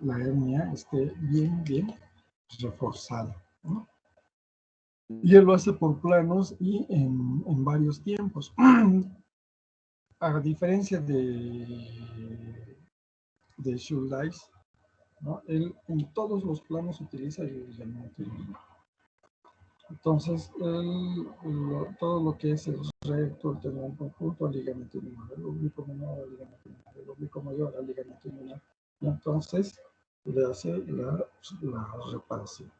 la hernia esté bien reforzada, ¿no? Y él lo hace por planos y en varios tiempos. A diferencia de Schuldeis, ¿no? Él en todos los planos utiliza el ligamento inguinal. Entonces, todo lo que es el recto, el tendón conjunto, al ligamento inguinal, el oblicuo menor al ligamento inguinal, el oblicuo mayor al ligamento inguinal. Y entonces le hace la reparación.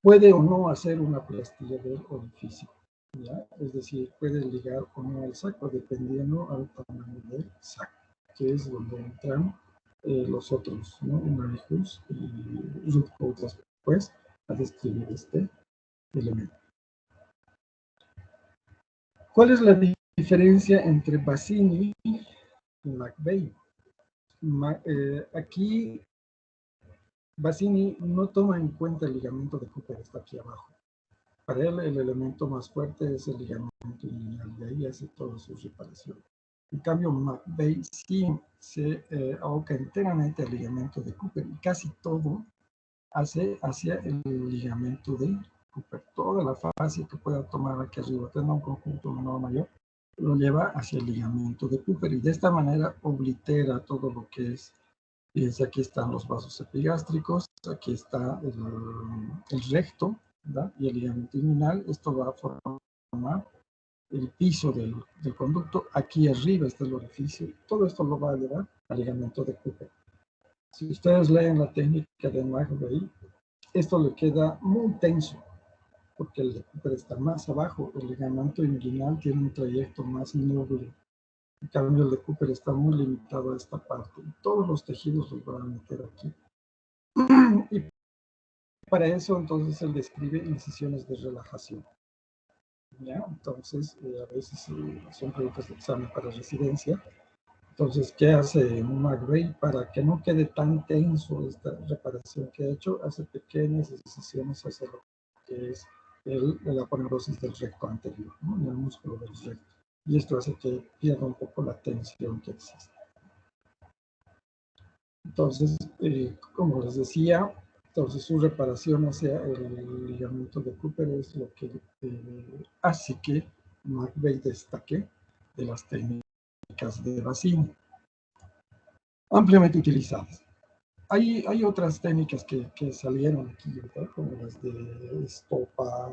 Puede o no hacer una plastilla del orificio, ¿ya? Es decir, puede ligar o no el saco dependiendo al tamaño del saco, que es donde entran los otros, ¿no? Unaricus y Rutko después a describir este elemento. ¿Cuál es la diferencia entre Bassini y McVeigh? Aquí Bassini no toma en cuenta el ligamento de Cooper, está aquí abajo. Para él el elemento más fuerte es el ligamento inguinal, de ahí hace toda su reparación. En cambio, McVeigh sí se aboca enteramente al ligamento de Cooper y casi todo hace hacia el ligamento de Cooper. Toda la fase que pueda tomar aquí arriba, tendón conjunto menor mayor, lo lleva hacia el ligamento de Cooper y de esta manera oblitera todo lo que es. Fíjense, aquí están los vasos epigástricos, aquí está el recto, ¿verdad? Y el ligamento inguinal. Esto va a formar el piso del conducto. Aquí arriba está el orificio. Todo esto lo va a llevar al ligamento de Cooper. Si ustedes leen la técnica de McVeigh, esto le queda muy tenso, porque el de Cooper está más abajo. El ligamento inguinal tiene un trayecto más noble. En cambio, el de Cooper está muy limitado a esta parte. Todos los tejidos los van a meter aquí. Y para eso, entonces, él describe incisiones de relajación. ¿Ya? Entonces, a veces son preguntas de examen para residencia. Entonces, ¿qué hace McVeigh para que no quede tan tenso esta reparación que ha hecho? Hace pequeñas incisiones hacia lo que es la aponeurosis del recto anterior, ¿no? En el músculo del recto. Y esto hace que pierda un poco la tensión que existe. Entonces, como les decía, entonces su reparación hacia el ligamento de Cooper es lo que hace que McVeigh destaque de las técnicas de Bassini, ampliamente utilizadas. Hay otras técnicas que salieron aquí, ¿verdad? Como las de Stoppa,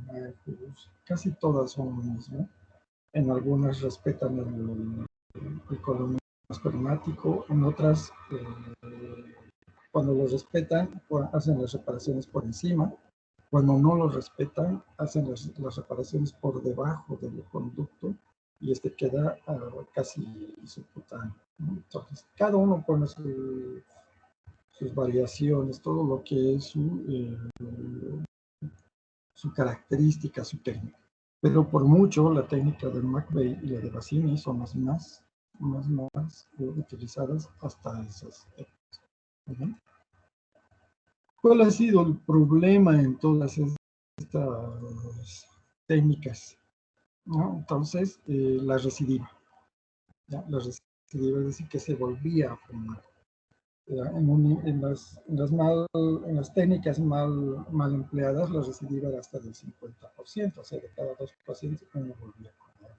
Marcus, casi todas son lo mismo. En algunas respetan el cordón espermático, en otras, cuando lo respetan, hacen las reparaciones por encima. Cuando no lo respetan, hacen las reparaciones por debajo del conducto y este queda casi subcutáneo, ¿no? Entonces, cada uno pone sus variaciones, todo lo que es su característica, su técnica. Pero por mucho, la técnica de McVeigh y la de Bassini son las más utilizadas hasta esas épocas. ¿Cuál ha sido el problema en todas estas técnicas? ¿No? Entonces, la recidiva. ¿Ya? La recidiva es decir, que se volvía a formar. En las técnicas mal empleadas, la recidiva era hasta del 50%, o sea, de cada 2 pacientes uno volvía a formar.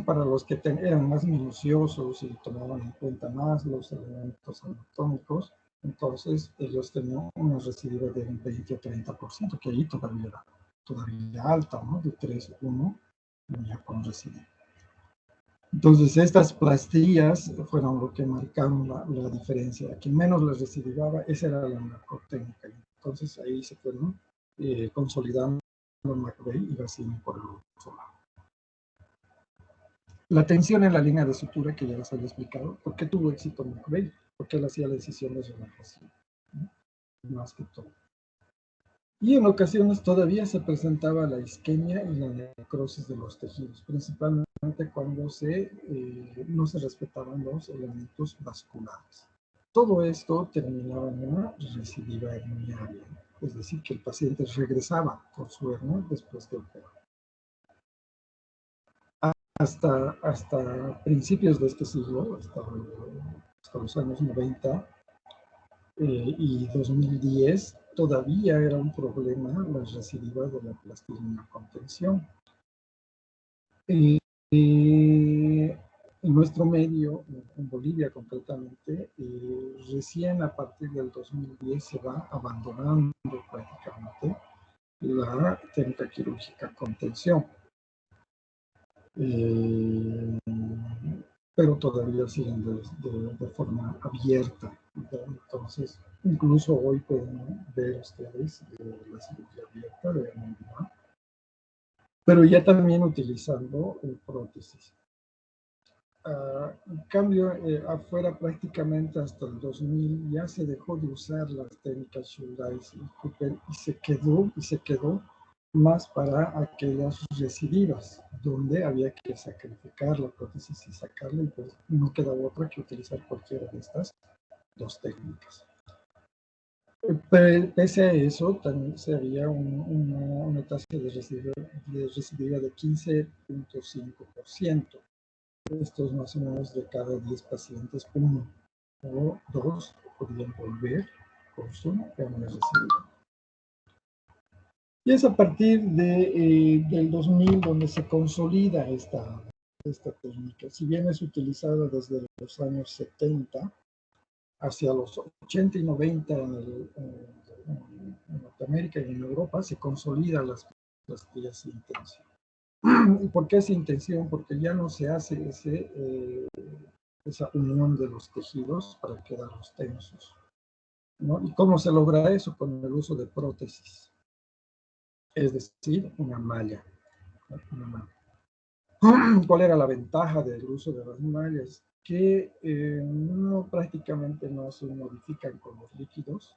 Para los que eran más minuciosos y tomaban en cuenta más los elementos anatómicos, entonces ellos tenían una recidiva de un 20 o 30%, que ahí todavía era alta, ¿no? De 3-1, ya con recidiva. Entonces, estas plastillas fueron lo que marcaron la diferencia. A quien menos les recidivaba, esa era la mejor técnica. Entonces, ahí se fueron consolidando McVeigh y Bassini por el otro lado. La tensión en la línea de sutura que ya les había explicado, ¿por qué tuvo éxito McVeigh? Porque él hacía la decisión de relajación, ¿no? Más que todo. Y en ocasiones todavía se presentaba la isquemia y la necrosis de los tejidos, principalmente cuando no se respetaban los elementos vasculares. Todo esto terminaba en una recidiva herniaria, es decir, que el paciente regresaba con su hernia después de operar. Hasta principios de este siglo, hasta los años 90 y 2010, todavía era un problema la recidiva de la plastilina con tensión. En nuestro medio, en Bolivia concretamente, recién a partir del 2010 se va abandonando prácticamente la técnica quirúrgica con tensión. Pero todavía siguen de forma abierta. Entonces, incluso hoy pueden ver ustedes la cirugía abierta de anónima, pero ya también utilizando prótesis. En cambio, afuera prácticamente hasta el 2000 ya se dejó de usar las técnicas Schuldeis y Cooper y se quedó más para aquellas recidivas, donde había que sacrificar la prótesis y sacarla, y pues no quedaba otra que utilizar cualquiera de estas dos técnicas. Pese a eso, también se había una tasa de recidiva de 15.5%. Esto es más o menos de cada 10 pacientes, 1 o 2 podían volver con su hernia recidiva. Y es a partir del 2000 donde se consolida esta técnica. Si bien es utilizada desde los años 70 hacia los 80 y 90 en Norteamérica y en Europa, se consolida las pastillas sin tensión. ¿Y por qué sin tensión? Porque ya no se hace esa unión de los tejidos para quedarlos tensos, ¿no? ¿Y cómo se logra eso? Con el uso de prótesis. Es decir, una malla. ¿Cuál era la ventaja del uso de las mallas? Que prácticamente no se modifican con los líquidos,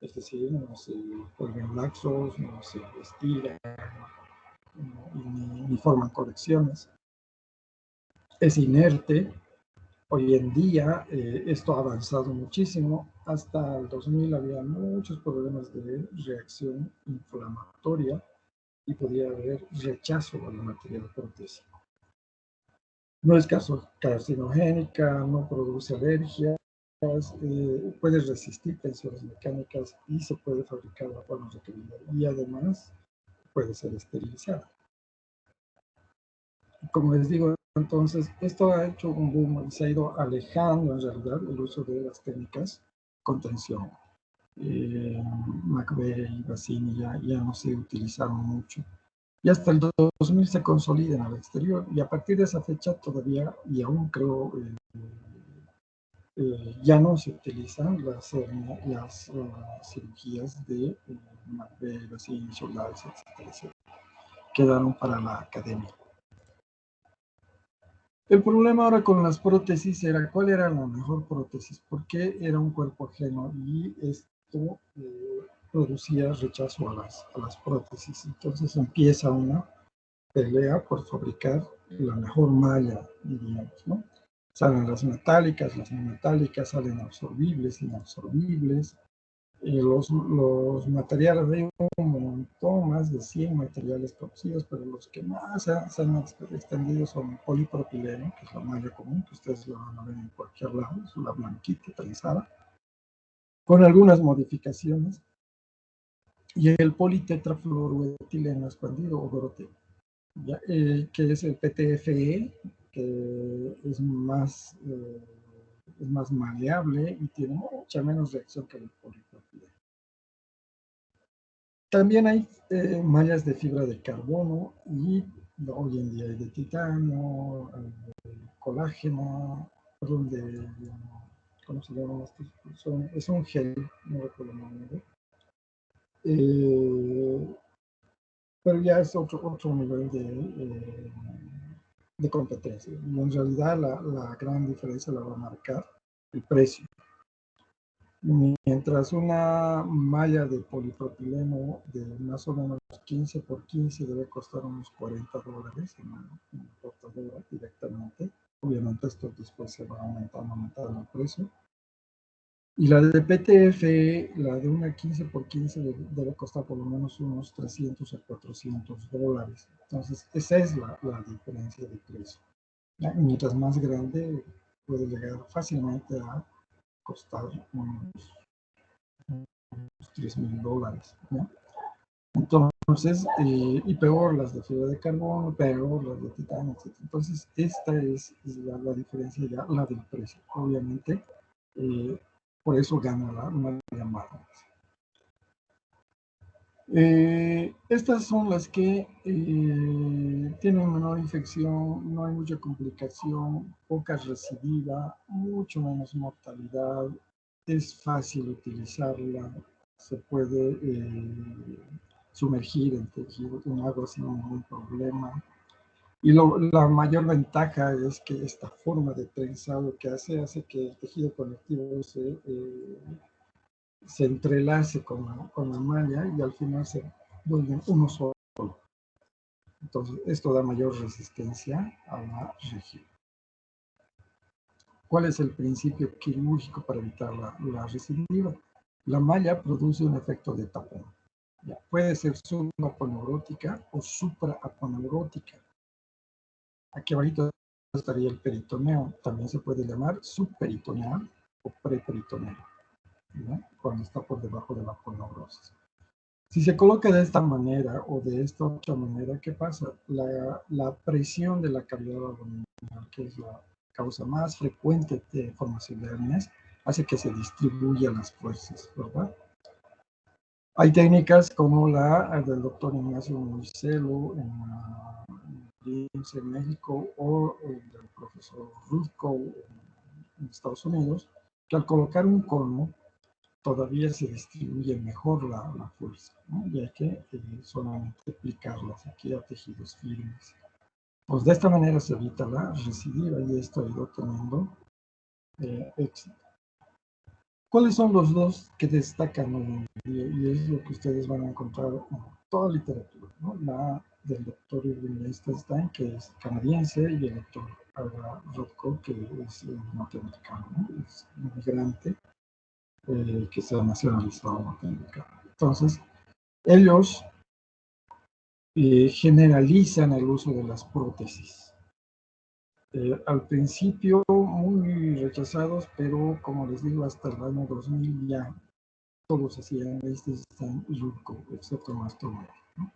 es decir, no se vuelven laxos, no se estiran, ni forman correcciones. Es inerte. Hoy en día esto ha avanzado muchísimo. Hasta el 2000 había muchos problemas de reacción inflamatoria y podía haber rechazo al material protésico. No es carcinogénica, no produce alergias, puede resistir tensiones mecánicas y se puede fabricar de forma requerida. Y además puede ser esterilizada. Como les digo, entonces, esto ha hecho un boom y se ha ido alejando en realidad el uso de las técnicas con tensión. McVeigh y Bassini ya no se utilizaron mucho. Y hasta el 2000 se consolidan al exterior, y a partir de esa fecha todavía, y aún creo, ya no se utilizan las cirugías de McVeigh, Bassini, Schuldeis, etc. Quedaron para la academia. El problema ahora con las prótesis era cuál era la mejor prótesis, porque era un cuerpo ajeno y esto producía rechazo a las prótesis. Entonces empieza una pelea por fabricar la mejor malla, diríamos, ¿no? Salen las metálicas, las no metálicas, salen absorbibles, inabsorbibles. Los materiales, hay un montón, más de 100 materiales producidos, pero los que más se han extendido son polipropileno, que es la malla común, que ustedes la van a ver en cualquier lado, es la blanquita trenzada, con algunas modificaciones, y el politetrafluoroetileno expandido, o GOROTE, que es el PTFE, que es más maleable y tiene mucha menos reacción que el polipropileno. También hay mallas de fibra de carbono y hoy en día hay de titanio, colágeno, perdón, ¿cómo se llaman estos? Es un gel, no recuerdo el nombre. pero ya es otro nivel de competencia. Y en realidad la gran diferencia la va a marcar el precio. Mientras una malla de polipropileno de más o menos 15 por 15 debe costar unos $40 en una importadora directamente. Obviamente esto después se va aumentando el precio. Y la de PTF, la de una 15 por 15 debe costar por lo menos unos $300 a $400. Entonces esa es la diferencia de precio. ¿Ya? Mientras más grande puede llegar fácilmente a costar unos $3,000, ¿no? Entonces, y peor las de fibra de carbono, peor las de titanio, etc. Entonces, esta es la diferencia ya, la del precio. Obviamente, por eso gana la llamada. Estas son las que tienen menor infección, no hay mucha complicación, poca recidiva, mucho menos mortalidad, es fácil utilizarla, se puede sumergir el tejido en agua sin ningún problema. Y la mayor ventaja es que esta forma de trenzado que hace que el tejido conectivo se entrelace con la malla y al final se vuelven uno solo. Entonces, esto da mayor resistencia a la rigidez. ¿Cuál es el principio quirúrgico para evitar la recidiva? La malla produce un efecto de tapón. Ya, puede ser subaponeurótica o supraaponeurótica. Aquí abajo estaría el peritoneo. También se puede llamar subperitoneal o preperitoneal, ¿no? Cuando está por debajo de la aponeurosis. Si se coloca de esta manera o de esta otra manera, ¿qué pasa? La presión de la cavidad abdominal, que es la causa más frecuente de formación de hernias, hace que se distribuyan las fuerzas, ¿verdad? Hay técnicas como la del doctor Ignacio Moiselo en México o el del profesor Rutko en Estados Unidos, que al colocar un cono todavía se distribuye mejor la fuerza, ¿no? Y hay que solamente aplicarlas aquí a tejidos firmes. Pues de esta manera se evita la recidiva y esto ha ido teniendo éxito. ¿Cuáles son los dos que destacan hoy en día? Y es lo que ustedes van a encontrar en toda literatura, ¿no? La del doctor Irving Lichtenstein, que es canadiense, y el doctor Ara Rothko, que es norteamericano, ¿no? Es un migrante que se ha nacionalizado norteamericano. Entonces, ellos generalizan el uso de las prótesis. Al principio muy rechazados, pero como les digo, hasta el año 2000 ya todos hacían Lichtenstein y Rutko, excepto Mastromer, ¿no?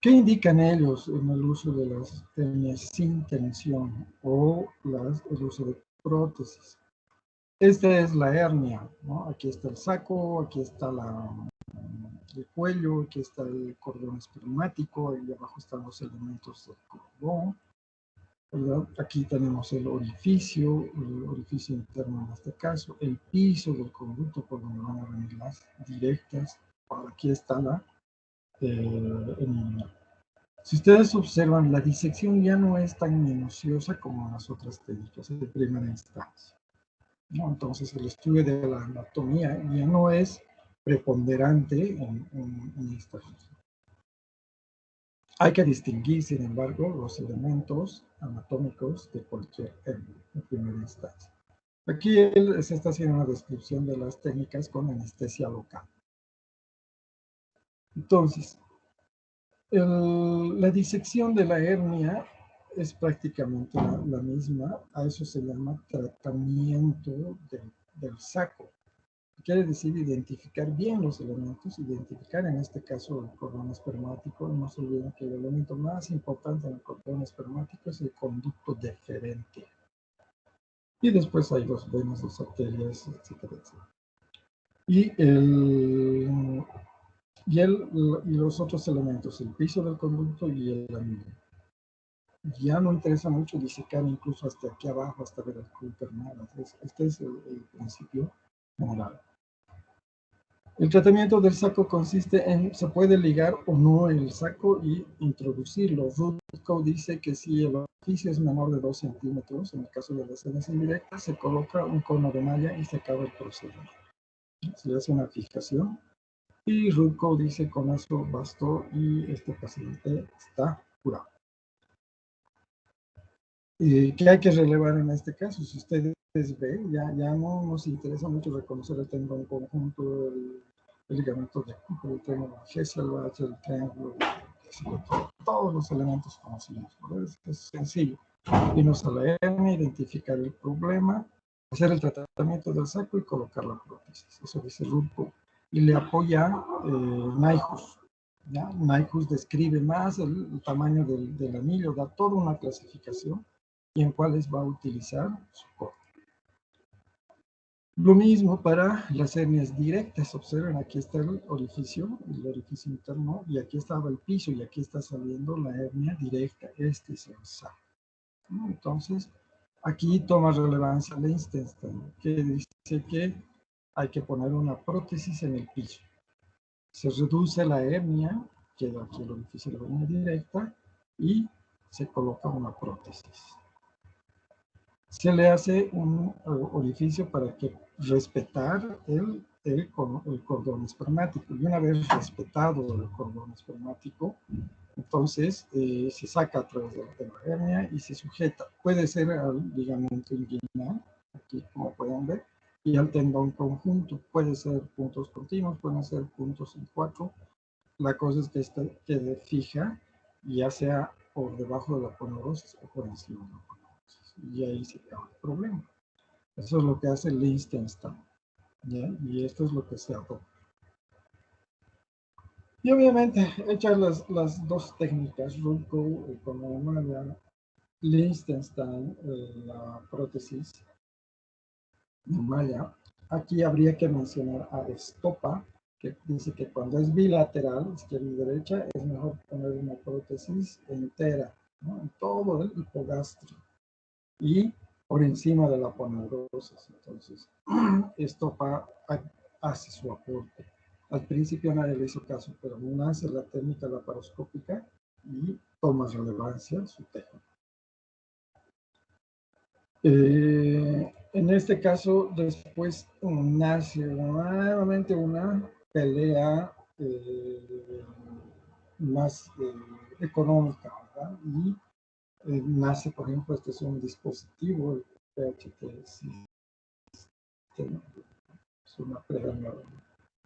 ¿Qué indican ellos en el uso de las hernias sin tensión o el uso de prótesis? Esta es la hernia, ¿no? Aquí está el saco, aquí está el cuello, aquí está el cordón espermático, y abajo están los elementos del cordón, ¿verdad? Aquí tenemos el orificio interno en este caso, el piso del conducto por donde van a venir las directas. Aquí está la si ustedes observan, la disección ya no es tan minuciosa como en las otras técnicas de primera instancia, ¿no? Entonces el estudio de la anatomía ya no es preponderante en esta función. Hay que distinguir, sin embargo, los elementos anatómicos de cualquier hernia en primera instancia. Aquí se está haciendo una descripción de las técnicas con anestesia local. Entonces, la disección de la hernia es prácticamente la misma. A eso se llama tratamiento del saco. Quiere decir identificar bien los elementos, identificar en este caso el cordón espermático. No se olviden que el elemento más importante en el cordón espermático es el conducto deferente. Y después hay los venas, las arterias, etcétera, etcétera. Y los otros elementos, el piso del conducto y el anillo. Ya no interesa mucho disecar incluso hasta aquí abajo, hasta ver el cúter, nada. Este es el principio general. El tratamiento del saco consiste en, se puede ligar o no el saco y introducirlo. Rutko dice que si el orificio es menor de 2 centímetros, en el caso de las hernias indirectas, se coloca un cono de malla y se acaba el procedimiento. Se le hace una fijación y Rutko dice con eso bastó y este paciente está curado. ¿Qué hay que relevar en este caso? Si ustedes ven, ya no nos interesa mucho reconocer el tendón conjunto, el ligamento de Cooper, el tendón de Hesselbach, el triángulo, todos los elementos conocidos. Es sencillo. Irnos a la hernia, identificar el problema, hacer el tratamiento del saco y colocar la prótesis. Eso dice Rutko. Y le apoya Nyhus. Nyhus describe más el tamaño del anillo, da toda una clasificación y en cuáles va a utilizar su corte. Lo mismo para las hernias directas. Observen, aquí está el orificio interno, y aquí estaba el piso, y aquí está saliendo la hernia directa. Este es el saco. Entonces, aquí toma relevancia Liechtenstein, que dice que hay que poner una prótesis en el piso. Se reduce la hernia, queda aquí el orificio de la hernia directa, y se coloca una prótesis. Se le hace un orificio para que respetar el cordón espermático. Y una vez respetado el cordón espermático, entonces se saca a través de la hernia y se sujeta. Puede ser al ligamento inguinal, aquí como pueden ver, y al tendón conjunto. Puede ser puntos continuos, pueden ser puntos en 4. La cosa es que este quede fija, ya sea por debajo de la aponeurosis o por encima de la aponeurosis. Y ahí se acaba el problema. Eso es lo que hace Liechtenstein, ¿ya? Y esto es lo que se adopta. Y obviamente, echar las dos técnicas, Rutko con la malla, Liechtenstein, la prótesis de malla. Aquí habría que mencionar a Estopa, que dice que cuando es bilateral, izquierda y derecha, es mejor poner una prótesis entera, ¿no? En todo el hipogastrio y por encima de la aponeurosis. Entonces, Estopa hace su aporte. Al principio nadie le hizo caso, pero nace la técnica laparoscópica y toma relevancia su técnica. En este caso, después nace nuevamente una pelea más económica, ¿verdad? Y nace, por ejemplo, este es un dispositivo, el PHT, es una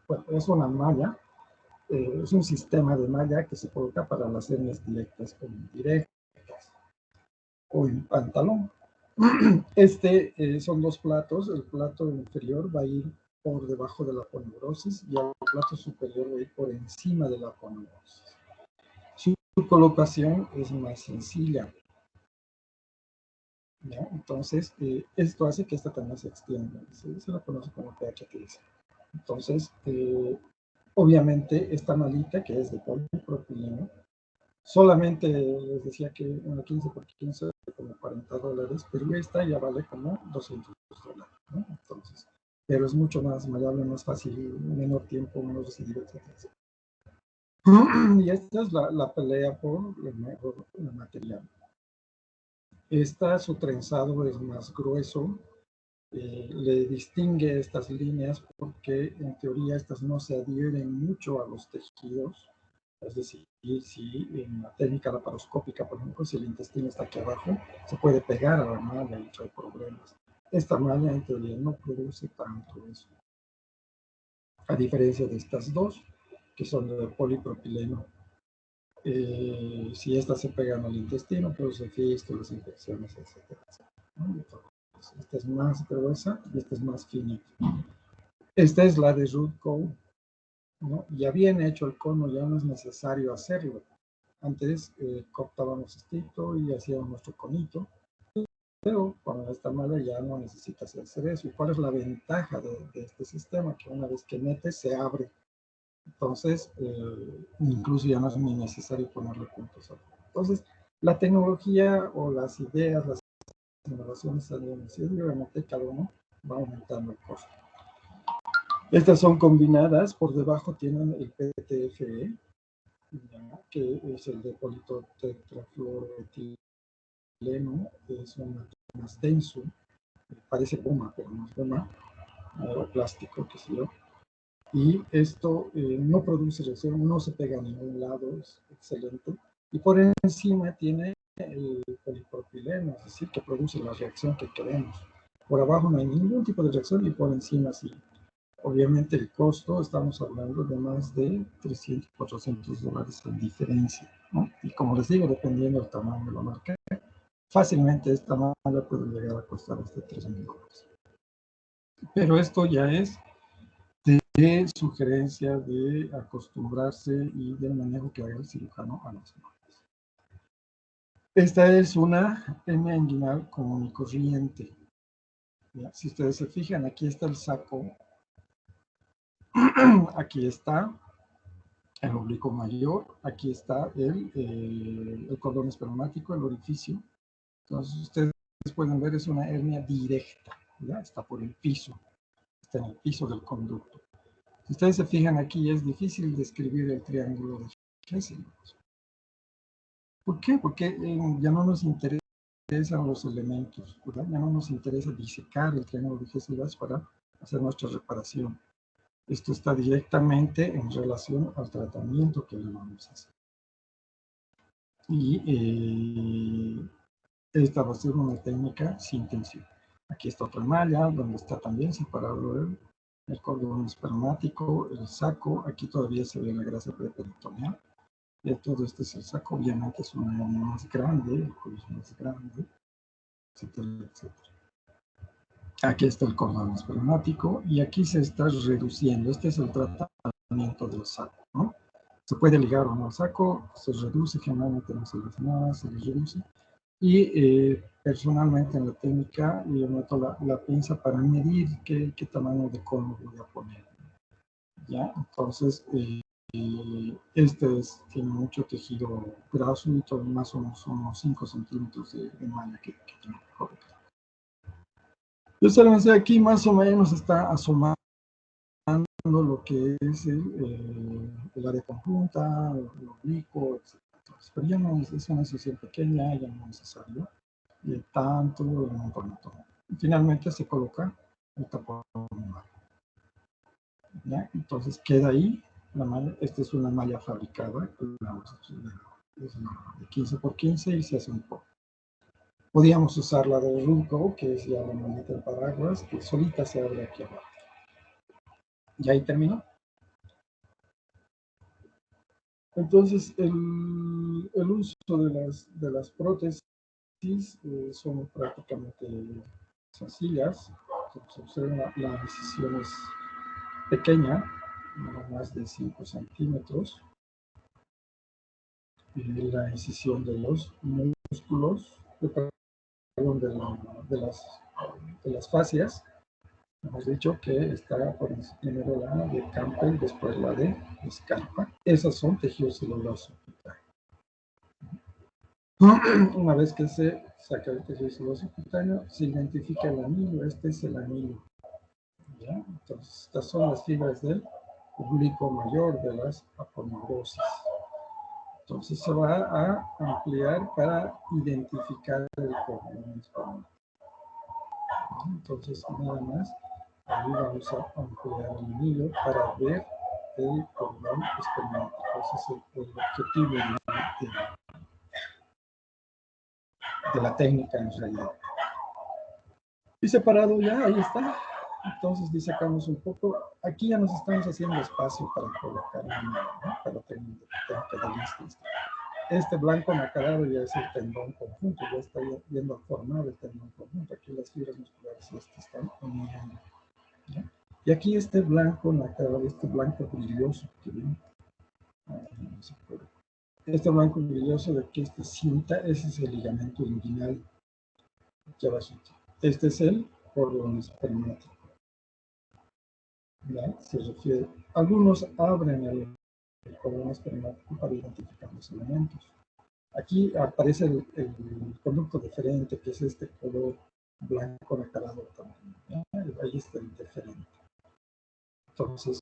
bueno, es una malla, es un sistema de malla que se coloca para las hernias directas o indirectas, o en pantalón. Son dos platos. El plato inferior va a ir por debajo de la aponeurosis y el plato superior va a ir por encima de la aponeurosis. Su colocación es más sencilla, ¿ya? Entonces, esto hace que esta también se extienda. Se la conoce como PHTS. Entonces, obviamente, esta malita, que es de polipropileno, solamente les decía que una 15 por 15 como $40, pero esta ya vale como $200, ¿no? Entonces, pero es mucho más maleable, más fácil, menor tiempo, menos residuo, etc. Y esta es la pelea por el mejor material. Su trenzado es más grueso, le distingue estas líneas porque en teoría estas no se adhieren mucho a los tejidos. Es decir, si en la técnica laparoscópica, por ejemplo, si el intestino está aquí abajo, se puede pegar a la malla y trae problemas. Esta malla en teoría no produce tanto eso. A diferencia de estas dos, que son de polipropileno. Si estas se pegan al intestino, produce fístulas, infecciones, etc. Entonces, esta es más gruesa y esta es más finita. Esta es la de Rutko, ¿no? Ya bien hecho el cono, ya no es necesario hacerlo. Antes cortábamos esto y hacíamos nuestro conito, pero con esta malla ya no necesitas hacer eso. ¿Y cuál es la ventaja de este sistema? Que una vez que metes, se abre. Entonces, incluso ya no es ni necesario ponerle puntos. Entonces, la tecnología o las ideas, las innovaciones han ido y obviamente cada uno va aumentando el costo. Estas son combinadas, por debajo tienen el PTFE, ¿ya? Que es el de politotetrafluoroetileno, es un más denso, parece goma, pero no es goma, o plástico, qué sé yo. Y esto no produce reacción, no se pega a ningún lado, es excelente. Y por encima tiene el polipropileno, es decir, que produce la reacción que queremos. Por abajo no hay ningún tipo de reacción y por encima sí. Obviamente el costo, estamos hablando de más de 300, 400 dólares en diferencia, ¿no? Y como les digo, dependiendo del tamaño de la marca, fácilmente esta malla puede llegar a costar hasta $3,000. Pero esto ya es de sugerencia de acostumbrarse y del manejo que haga el cirujano a las mallas. Esta es una hernia inguinal común y corriente. ¿Ya? Si ustedes se fijan, aquí está el saco, aquí está el oblicuo mayor, aquí está el cordón espermático, el orificio. Entonces ustedes pueden ver, es una hernia directa, ¿ya? Está por el piso, está en el piso del conducto. Si ustedes se fijan aquí, es difícil describir el triángulo de Hessel. ¿Por qué? Porque ya no nos interesan los elementos, ¿verdad? Ya no nos interesa disecar el triángulo de Hessel para hacer nuestra reparación. Esto está directamente en relación al tratamiento que le vamos a hacer. Y esta va a ser una técnica sin tensión. Aquí está otra malla, donde está también separado el cordón espermático, el saco. Aquí todavía se ve la grasa preperitoneal. Y todo este es el saco, obviamente es una hernia más grande, el cuello es más grande, etcétera, etcétera. Aquí está el cordón espermático y aquí se está reduciendo. Este es el tratamiento del saco, ¿no? Se puede ligar o no al saco, se reduce, generalmente no se le hace nada, se le reduce. Y personalmente en la técnica yo meto la pinza para medir qué tamaño de cono voy a poner. ¿Ya? Entonces, tiene mucho tejido graso y todo, más o menos unos 5 centímetros de malla que tiene que colocar. Entonces, aquí más o menos está asomando lo que es el área conjunta, el oblicuo, etc. Pero ya no es una incisión pequeña, ya no es necesario tanto el montonito. Finalmente se coloca el tapón. ¿Ya? Entonces queda ahí la malla. Esta es una malla fabricada, es de 15 por 15 y se hace un poco. Podríamos usar la de Runco, que es ya la mallita de paraguas, que solita se abre aquí abajo. ¿Y ahí terminó? Entonces, el uso de las prótesis son prácticamente sencillas. Se observa la incisión es pequeña, no más de 5 centímetros. La incisión de los músculos, perdón, de las fascias. Hemos dicho que está primero la de Campbell, después la de Scarpa. Esas son tejidos celulosos. Una vez que se saca el tejido celuloso cutáneo, se identifica el anillo. Este es el anillo. ¿Ya? Entonces, estas son las fibras del oblicuo mayor de las aponeurosis. Entonces, se va a ampliar para identificar el cordón espermático. Entonces, nada más, ahí vamos a ampliar el anillo para ver el cordón espermático. Ese es el objetivo de la técnica en realidad. Y separado ya, ahí está. Entonces disecamos un poco. Aquí ya nos estamos haciendo espacio para colocar una, ¿no? Para técnica de listas. Este blanco nacarado ya es el tendón conjunto, ya está viendo formar el tendón conjunto. Aquí las fibras musculares están uniendo. ¿Ya? Y aquí este blanco nacarado, este blanco brilloso que ven. Este blanco brilloso de que este cinta, ese es el ligamento inguinal. Aquí abajito. Este es el cordón espermático. ¿Ya? Se refiere. Algunos abren el cordón espermático para identificar los elementos. Aquí aparece el conducto deferente, que es este color blanco nacarado también. ¿Ya? Ahí está el deferente. Entonces,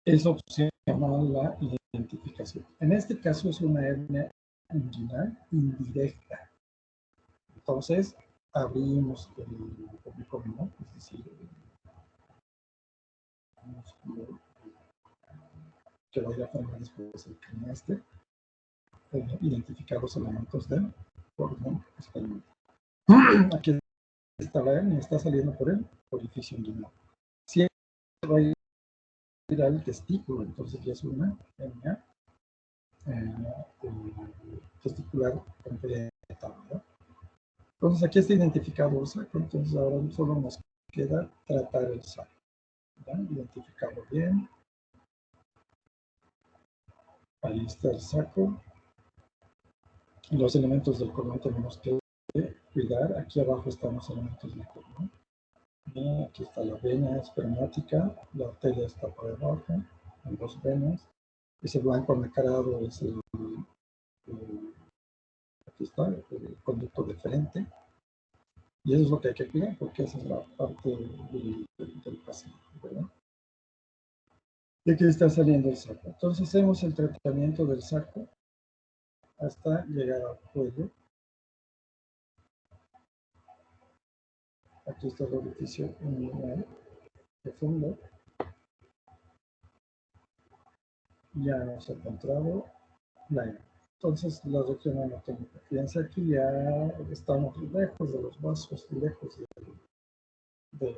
es opcional la identificación. En este caso es una hernia inguinal indirecta. Entonces, abrimos el público menor, es decir, el músculo que va a ir a formar después el crinaste, identificar los elementos del orden experimental. Aquí está la hernia, está saliendo por el orificio inguinal. Siempre va a ir al testículo, entonces ya es una hernia testicular completa, ¿verdad? Entonces aquí está identificado el saco, entonces ahora solo nos queda tratar el saco, ¿verdad? Identificarlo bien. Ahí está el saco. Los elementos del cordón tenemos que cuidar. Aquí abajo están los elementos del cordón. Y aquí está la vena espermática, la arteria está por abajo, en dos venas. Ese blanco nacarado es aquí está, el conducto deferente. Y eso es lo que hay que cuidar, porque esa es la parte del paciente, ¿verdad? Y aquí está saliendo el saco. Entonces hacemos el tratamiento del saco hasta llegar al cuello. Aquí está el orificio inguinal profundo. Ya hemos encontrado la hernia. Entonces la región anatómica. Fíjense aquí ya estamos lejos de los vasos, lejos del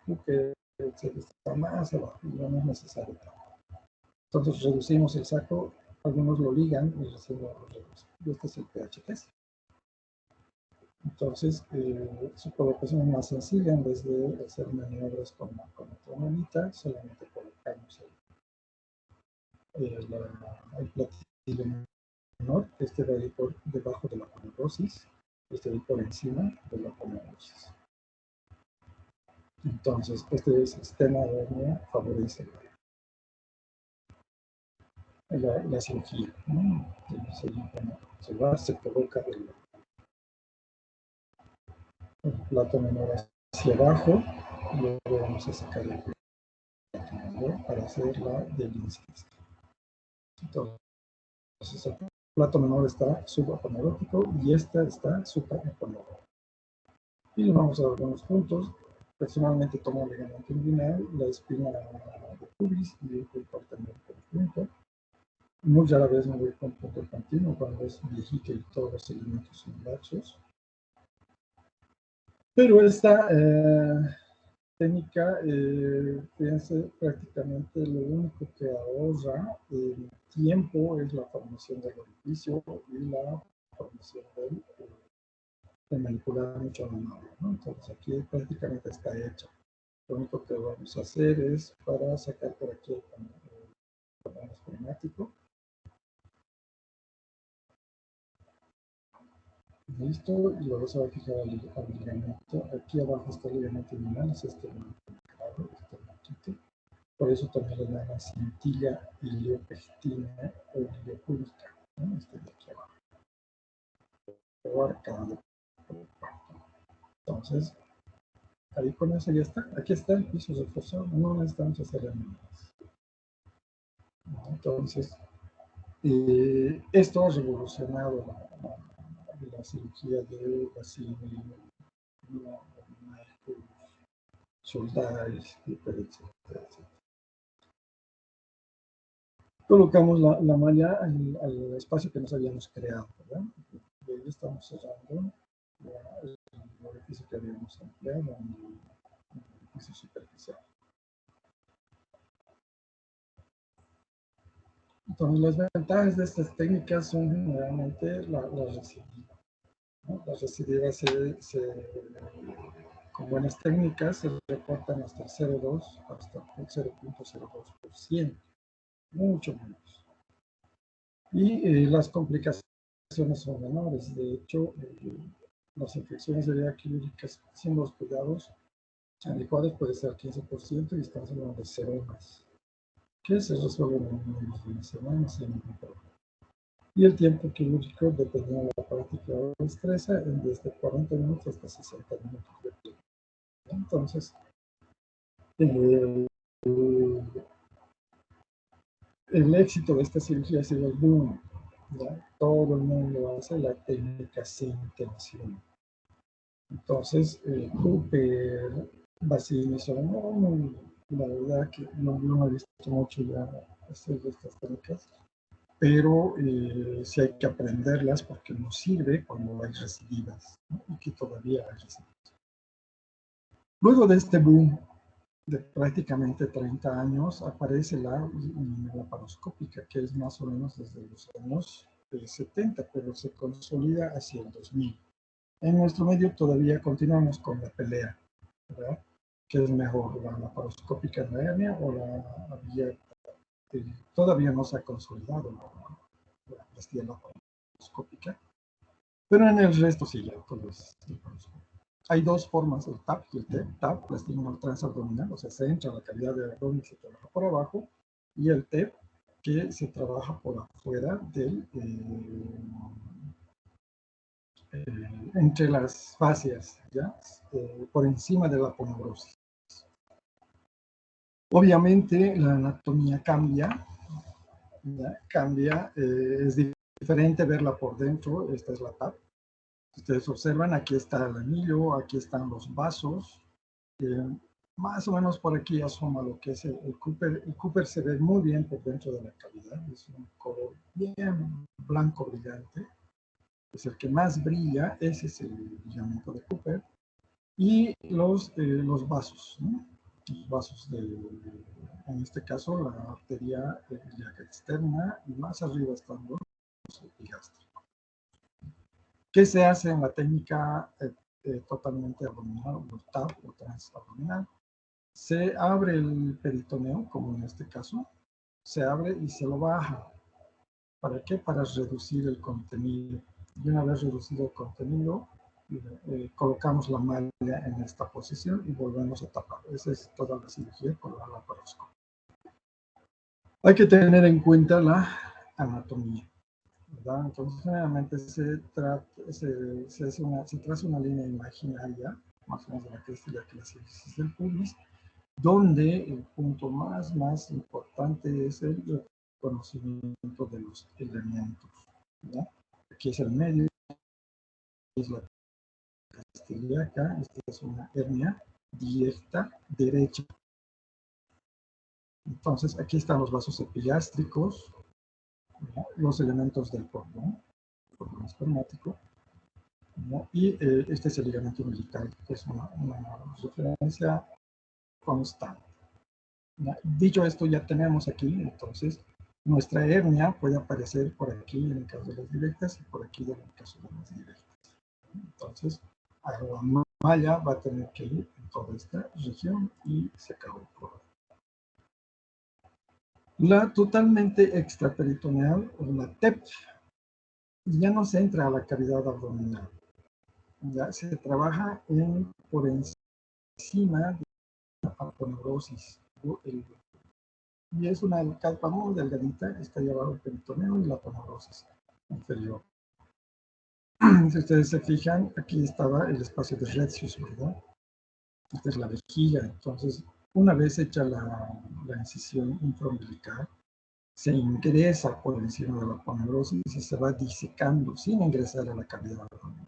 buque, está más abajo, no es necesario. Entonces reducimos el saco, algunos lo ligan y recién lo reducen. Y este es el pH test. Entonces su colocación es más sencilla, en vez de hacer maniobras con otra manita, solamente colocamos el platillo menor, este va a ir por debajo de la aponeurosis, este va a ir por encima de la aponeurosis. Entonces, este sistema de hernia favorece la cirugía, ¿no? Se coloca el plato menor hacia abajo y luego vamos a sacar el plato menor para hacer la del incesto. Entonces, el plato menor está subaponeurótico y esta está superaponeurótico. Y le vamos a dar algunos puntos. Personalmente tomo el ligamento inguinal, la espina de pubis y el cortamento del punto. Muy rara vez me voy con punto continuo cuando es viejito y todos los elementos son bachos. Pero esta técnica, fíjense, prácticamente lo único que ahorra tiempo es la formación del orificio y la formación de manipular mucho la mano, ¿no? Entonces aquí prácticamente está hecha. Lo único que vamos a hacer es para sacar por aquí el cordón espermático. Listo, y luego se va a fijar al ligamento. Aquí abajo está el ligamento inguinal, es este blanquito. Por eso también le llaman cintilla iliopectina o iliopúbica, ¿no? Este de aquí abajo. O arcada. Entonces, ahí con eso ya está. Aquí está el piso reforzado, no necesitamos hacerle nada más. Entonces, esto ha revolucionado la cirugía de Vasily, Marcus, Soldares, etc. Colocamos la malla al espacio que nos habíamos creado, ¿verdad? Y ahí estamos cerrando el orificio que habíamos empleado en el orificio superficial. Entonces, las ventajas de estas técnicas son generalmente la recidiva, ¿no? La recidiva con buenas técnicas se reportan hasta el 0,2, hasta el 0,02%, mucho menos. Y las complicaciones son menores. De hecho, las infecciones de vía quirúrgicas sin los cuidados adecuados puede ser 15% y estamos hablando de 0 más, que se resuelven en menos de una semana sin ningún problema. Y el tiempo quirúrgico, dependiendo de la práctica o destreza, desde 40 minutos hasta 60 minutos de tiempo. Entonces, el, el éxito de esta cirugía ha sido el boom. ¿Ya? Todo el mundo hace la técnica sin tensión. Entonces, Cooper, Basile, la verdad que no he visto mucho ya hacer estas técnicas, pero sí hay que aprenderlas porque nos sirve cuando hay recidivas, ¿no? Y que todavía hay recidivas. Luego de este boom de prácticamente 30 años aparece la laparoscópica, que es más o menos desde los años 70, pero se consolida hacia el 2000. En nuestro medio todavía continuamos con la pelea, ¿verdad? ¿Qué es mejor, la laparoscópica en la hernia o la abierta? Todavía no se ha consolidado la plastía laparoscópica, pero en el resto sí, ya todo es laparoscópico. Hay dos formas, el TAP y el TEP. TAP, plastía transabdominal, o sea, se entra a la cavidad del abdomen y se trabaja por abajo, y el TEP, que se trabaja por afuera del, entre las fascias, ¿ya? Por encima de la aponeurosis. Obviamente la anatomía cambia, ¿ya? Cambia, es diferente verla por dentro. Esta es la TAP. Ustedes observan, aquí está el anillo, aquí están los vasos, más o menos por aquí asoma lo que es el Cooper. El Cooper se ve muy bien por dentro de la cavidad, es un color bien blanco brillante. Es el que más brilla, ese es el ligamento de Cooper. Y los vasos, ¿no? Los vasos en este caso, la arteria ilíaca externa, y más arriba están los epigástricos. ¿Qué se hace en la técnica totalmente abdominal, o TAP o transabdominal? Se abre el peritoneo, como en este caso, se abre y se lo baja. ¿Para qué? Para reducir el contenido. Y una vez reducido el contenido, colocamos la malla en esta posición y volvemos a tapar. Esa es toda la cirugía con la laparoscopia. Hay que tener en cuenta la anatomía, ¿verdad? Entonces, generalmente se traza una línea imaginaria, más o menos de la que es la clasificación del pubis, donde el punto más importante es el conocimiento de los elementos, ¿verdad? Aquí es el medio, es la ilíaca, esta es una hernia directa derecha. Entonces, aquí están los vasos epigástricos, ¿no? Los elementos del cordón espermático, ¿no? Y este es el ligamento umbilical, que es una referencia constante, ¿no? Dicho esto, ya tenemos aquí, entonces, nuestra hernia puede aparecer por aquí en el caso de las directas y por aquí en el caso de las directas. Entonces, a la malla va a tener que ir en toda esta región y se acabó el problema. La totalmente extraperitoneal, o la TEP, ya no se entra a la cavidad abdominal. Ya se trabaja por encima de la aponeurosis. Y es una calpa muy delgadita, está ahí abajo el peritoneo y la aponeurosis inferior. Si ustedes se fijan, aquí estaba el espacio de Retzius, ¿verdad? Esta es la vejiga. Entonces, una vez hecha la incisión intraumbilical, se ingresa por encima de la aponeurosis y se va disecando sin ingresar a la cavidad abdominal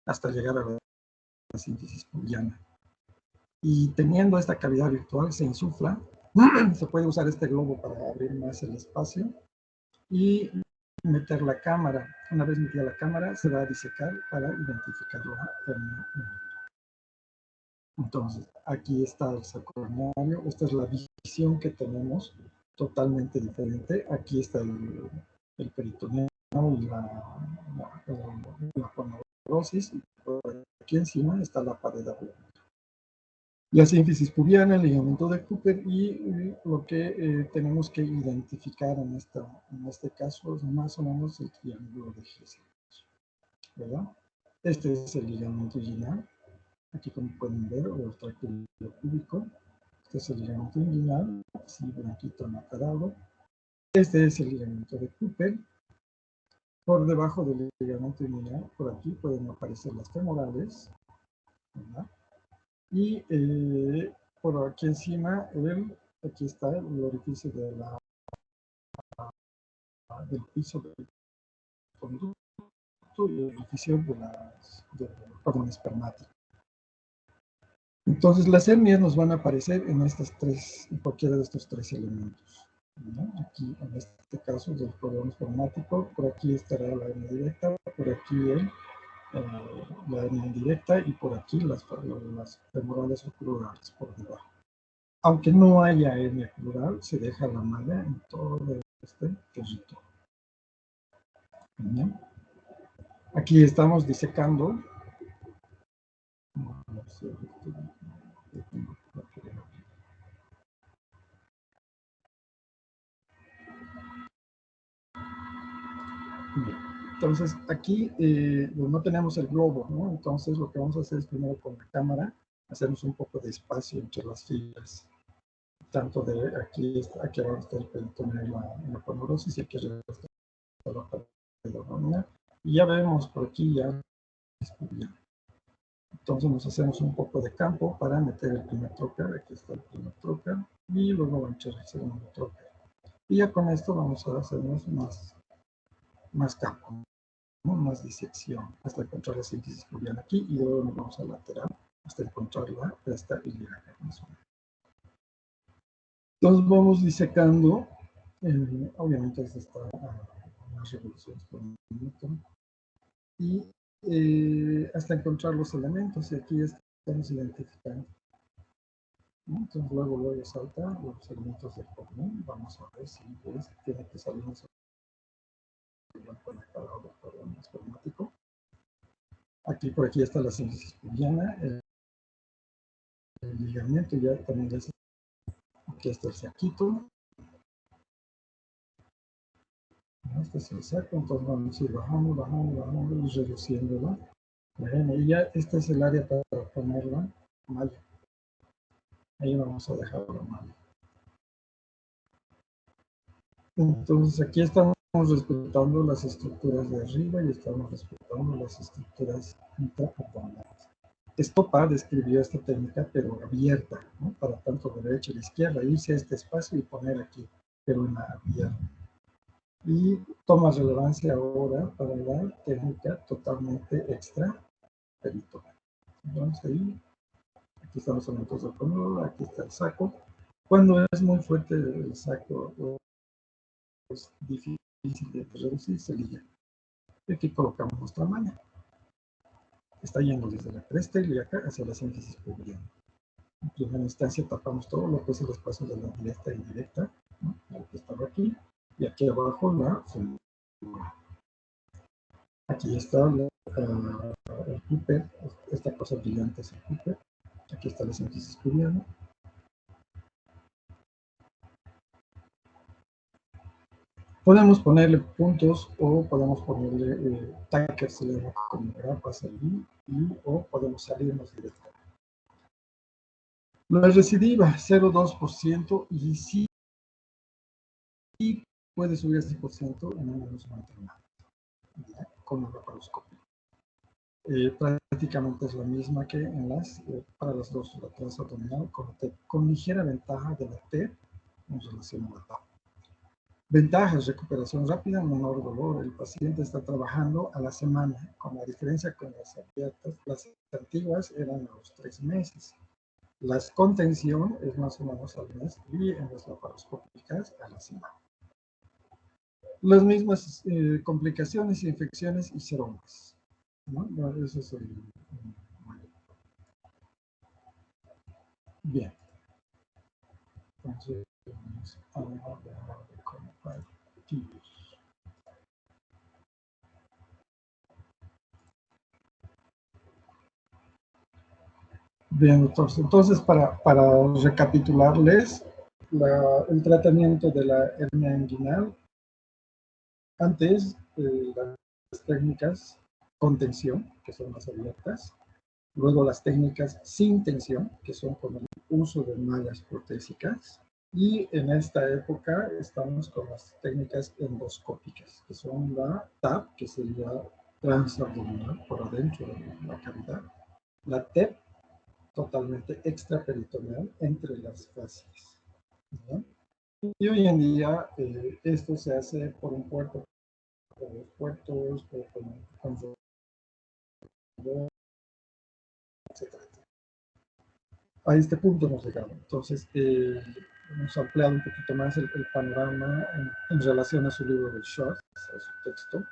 hasta llegar a la síntesis pubiana. Y teniendo esta cavidad virtual, se insufla. Se puede usar este globo para abrir más el espacio y meter la cámara. Una vez metida la cámara, se va a disecar para identificar la hernia. Entonces, aquí está el sacroiliaco. Esta es la visión que tenemos, totalmente diferente. Aquí está el peritoneo y la aponeurosis. Aquí encima está la pared abdominal. La sínfisis pubiana, el ligamento de Cooper y lo que tenemos que identificar en este caso es más o menos el triángulo de Hessel, ¿verdad? Este es el ligamento inguinal, aquí como pueden ver, o el tracto púbico. Este es el ligamento inguinal, así blanquito nacarado. Este es el ligamento de Cooper. Por debajo del ligamento inguinal, por aquí pueden aparecer las femorales, ¿verdad? Y por aquí encima, aquí está el orificio del piso del conducto y el orificio del cordón espermático. Entonces, las hernias nos van a aparecer en cualquiera de estos tres elementos, ¿no? Aquí, en este caso, del cordón espermático, por aquí estará la hernia directa, por aquí la hernia indirecta y por aquí las femorales o plurales por debajo. Aunque no haya hernia plural, se deja la malla en todo este territorio. ¿Bien? Aquí estamos disecando. Entonces, aquí no tenemos el globo, ¿no? Entonces, lo que vamos a hacer es primero con la cámara, hacernos un poco de espacio entre las fibras. Tanto de aquí abajo está el peritoneo y la poneurosis, y aquí arriba está la pared abdominal. Y ya vemos por aquí ya. Entonces nos hacemos un poco de campo para meter el primer trocar. Aquí está el primer trocar. Y luego vamos a echar el segundo trocar. Y ya con esto vamos a hacernos más campo, ¿no? Más disección, hasta encontrar la síntesis pubiana aquí. Y luego nos vamos al lateral hasta encontrar esta ilíaca. Entonces vamos disecando. Obviamente esta está unas revoluciones por minuto. Y hasta encontrar los elementos, y aquí estamos identificando. Entonces luego salta los elementos del cordón. Vamos a ver si tiene que salir un conectado al cordón espermático. Por aquí está la síntesis pubiana, el ligamento ya también es. Aquí está el saquito. Este es el saco, entonces vamos a ir bajando y reduciéndola. Y ya este es el área para poner la malla. Ahí vamos a dejar la malla. Entonces aquí estamos respetando las estructuras de arriba y estamos respetando las estructuras intraabdominales. Estopa describió esta técnica, pero abierta, ¿no? Para tanto de derecha y de izquierda, irse a este espacio y poner aquí, pero en la abierta. Y toma relevancia ahora para la técnica totalmente extra peritoneal. Entonces ahí, aquí están los elementos del pómulo, aquí está el saco. Cuando es muy fuerte el saco, es difícil de reducir, se liga. Y aquí colocamos nuestra malla. Está yendo desde la cresta ilíaca hacia la síntesis pubiana. En primera instancia tapamos todo lo que es el espacio de la directa e indirecta, ¿no? El que estaba aquí, y aquí abajo la femora. Aquí está el Cooper, esta cosa brillante es el Cooper. Aquí está la síntesis pubiana. Podemos ponerle puntos o podemos ponerle tackers, se le llama como grapas allí, o podemos salirnos directamente. La recidiva, 0,2%, y sí puede subir a 6% en una luz maternal, con la laparoscopia. Prácticamente es la misma que para las dos, la transabdominal con ligera ventaja de la TEP en relación a la TAP. Ventajas: recuperación rápida, menor dolor. El paciente está trabajando a la semana, con la diferencia con las abiertas. Las antiguas eran a los 3 meses. La contención es más o menos al mes y en las laparoscópicas a la semana. Las mismas complicaciones, infecciones y seromas, ¿no? Eso es bien. Entonces, vamos a hablar de comparativos. Bien, entonces para recapitularles, el tratamiento de la hernia inguinal, antes las técnicas con tensión, que son las abiertas, luego las técnicas sin tensión, que son con el uso de mallas protésicas, y en esta época estamos con las técnicas endoscópicas, que son la TAP, que sería transabdominal por adentro de la cavidad, la TEP, totalmente extraperitoneal entre las fascias. ¿Ya? Y hoy en día esto se hace por un puerto, por los puertos, con etcétera. A este punto hemos llegado. Entonces, hemos ampliado un poquito más el panorama en relación a su libro de Short, a su texto,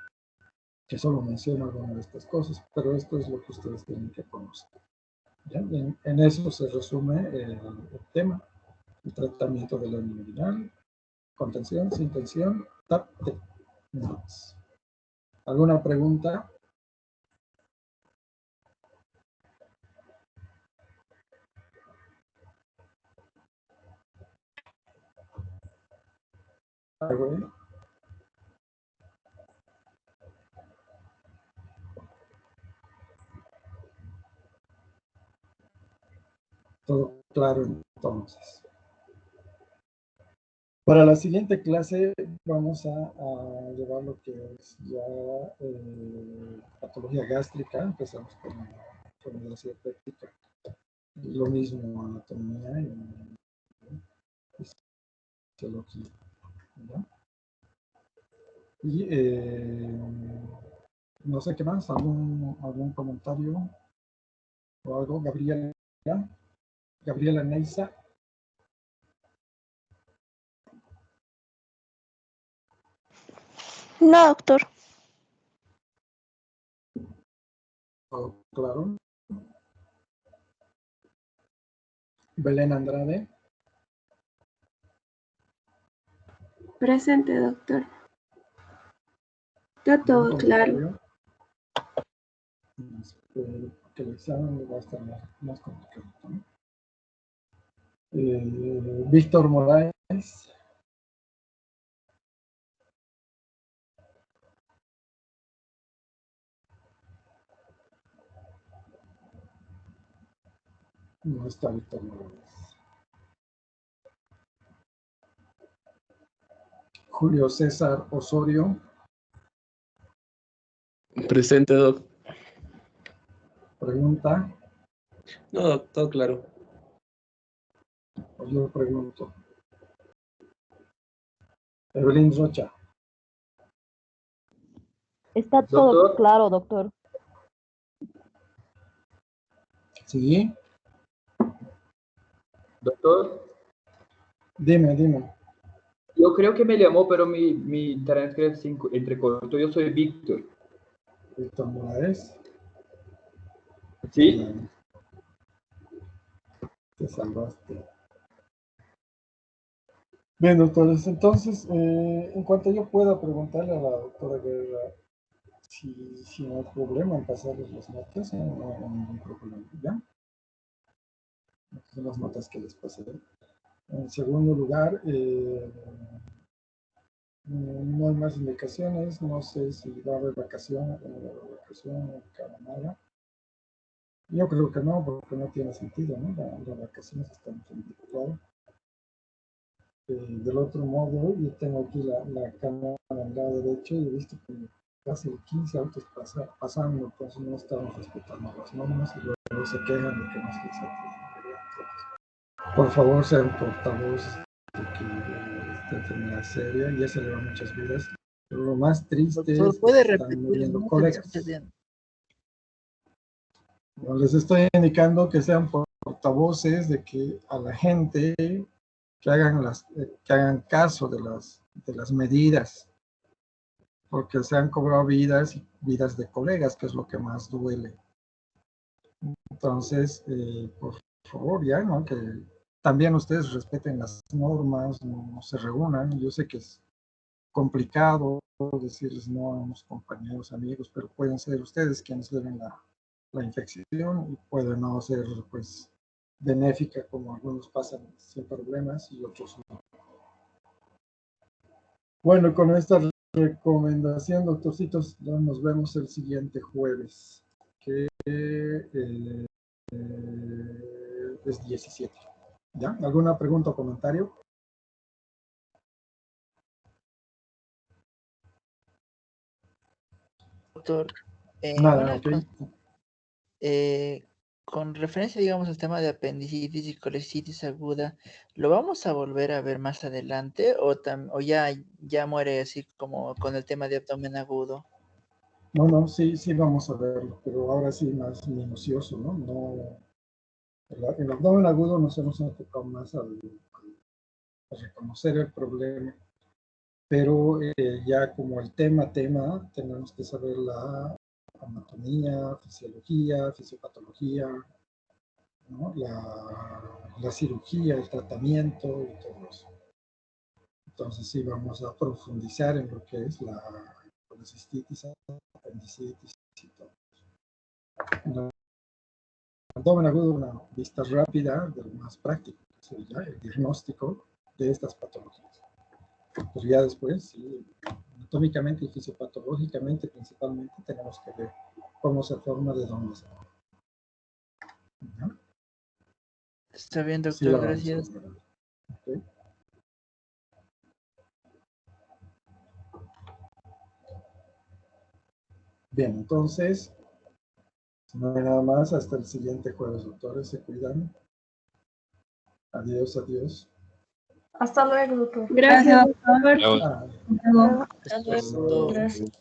que solo menciona algunas de estas cosas, pero esto es lo que ustedes tienen que conocer. ¿Ya? En eso se resume el tema, el tratamiento de la neuronal, contención, sin tensión, TAP, nada más. ¿Alguna pregunta? ¿Algo ahí? Todo claro entonces. Para la siguiente clase vamos a llevar lo que es ya patología gástrica. Empezamos con la ácido péptico. Lo mismo anatomía y fisiología. ¿Ya? Y no sé qué más, algún comentario o algo. Gabriela Neisa. No, doctor. Oh, claro. Belén Andrade. Presente, doctor. Está todo claro. Espero que el examen va a estar más complicado, ¿no? Víctor Morales. No está Víctor Morales. Julio César Osorio. Presente, doc. Pregunta. No, doc, todo claro. Pues yo pregunto. Evelyn Rocha. Está todo claro, doctor. ¿Sí? Doctor, Dime. yo creo que me llamó, pero mi internet se entrecortó. Yo soy Víctor. Víctor Morales. ¿Sí? Te salvaste. Bien, doctores, entonces, en cuanto yo pueda preguntarle a la doctora Guerra si no hay problema en pasarles las notas, no hay ningún problema, ¿ya? Estas son las notas que les pasé. En segundo lugar, no hay más indicaciones, no sé si va a haber vacaciones, carnaval. Yo creo que no, porque no tiene sentido, ¿no? Las vacaciones están en virtual. Del otro modo, yo tengo aquí la cámara al lado derecho y he visto que casi 15 autos pasando, entonces no estamos respetando las normas y luego se quejan de que no se les atiende. Por favor, sean portavoces de que esta enfermedad es seria y ya se le va muchas vidas. Pero lo más triste Doctor, es que ¿puede están repetir? muriendo No se le colegas. escucha bien. No, les estoy indicando que sean portavoces de que a la gente que hagan caso de las medidas, porque se han cobrado vidas y vidas de colegas, que es lo que más duele. Entonces, por favor, ya, ¿no? Que también ustedes respeten las normas, no se reúnan. Yo sé que es complicado decirles no a unos compañeros, amigos, pero pueden ser ustedes quienes lleven la infección y puede no ser, pues, benéfica, como algunos pasan sin problemas y otros no. Bueno, con esta recomendación, doctorcitos, nos vemos el siguiente jueves, que es 17. ¿Ya? ¿Alguna pregunta o comentario? Doctor, Nada, una ok. con referencia, digamos, al tema de apendicitis y colecitis aguda, ¿lo vamos a volver a ver más adelante o ya muere así como con el tema de abdomen agudo? No, sí vamos a verlo, pero ahora sí más minucioso, ¿no? El abdomen agudo nos hemos enfocado más a reconocer el problema, pero ya como el tema, tenemos que saber la anatomía, fisiología, fisiopatología, ¿no? La cirugía, el tratamiento y todo eso. Entonces sí vamos a profundizar en lo que es la colecistitis, apendicitis y todo. El abdomen agudo, una vista rápida de lo más práctico, que sería el diagnóstico de estas patologías. Pero ya después, sí, anatómicamente y fisiopatológicamente principalmente tenemos que ver cómo se forma, de dónde se forma. ¿No? Está bien, Sí, doctor, gracias. Okay. Bien, entonces, si no hay nada más, hasta el siguiente jueves, doctores, se cuidan. Adiós, adiós. Hasta luego, doctor. Gracias, doctor. Gracias. Ah, Hasta luego. Hasta luego. Gracias.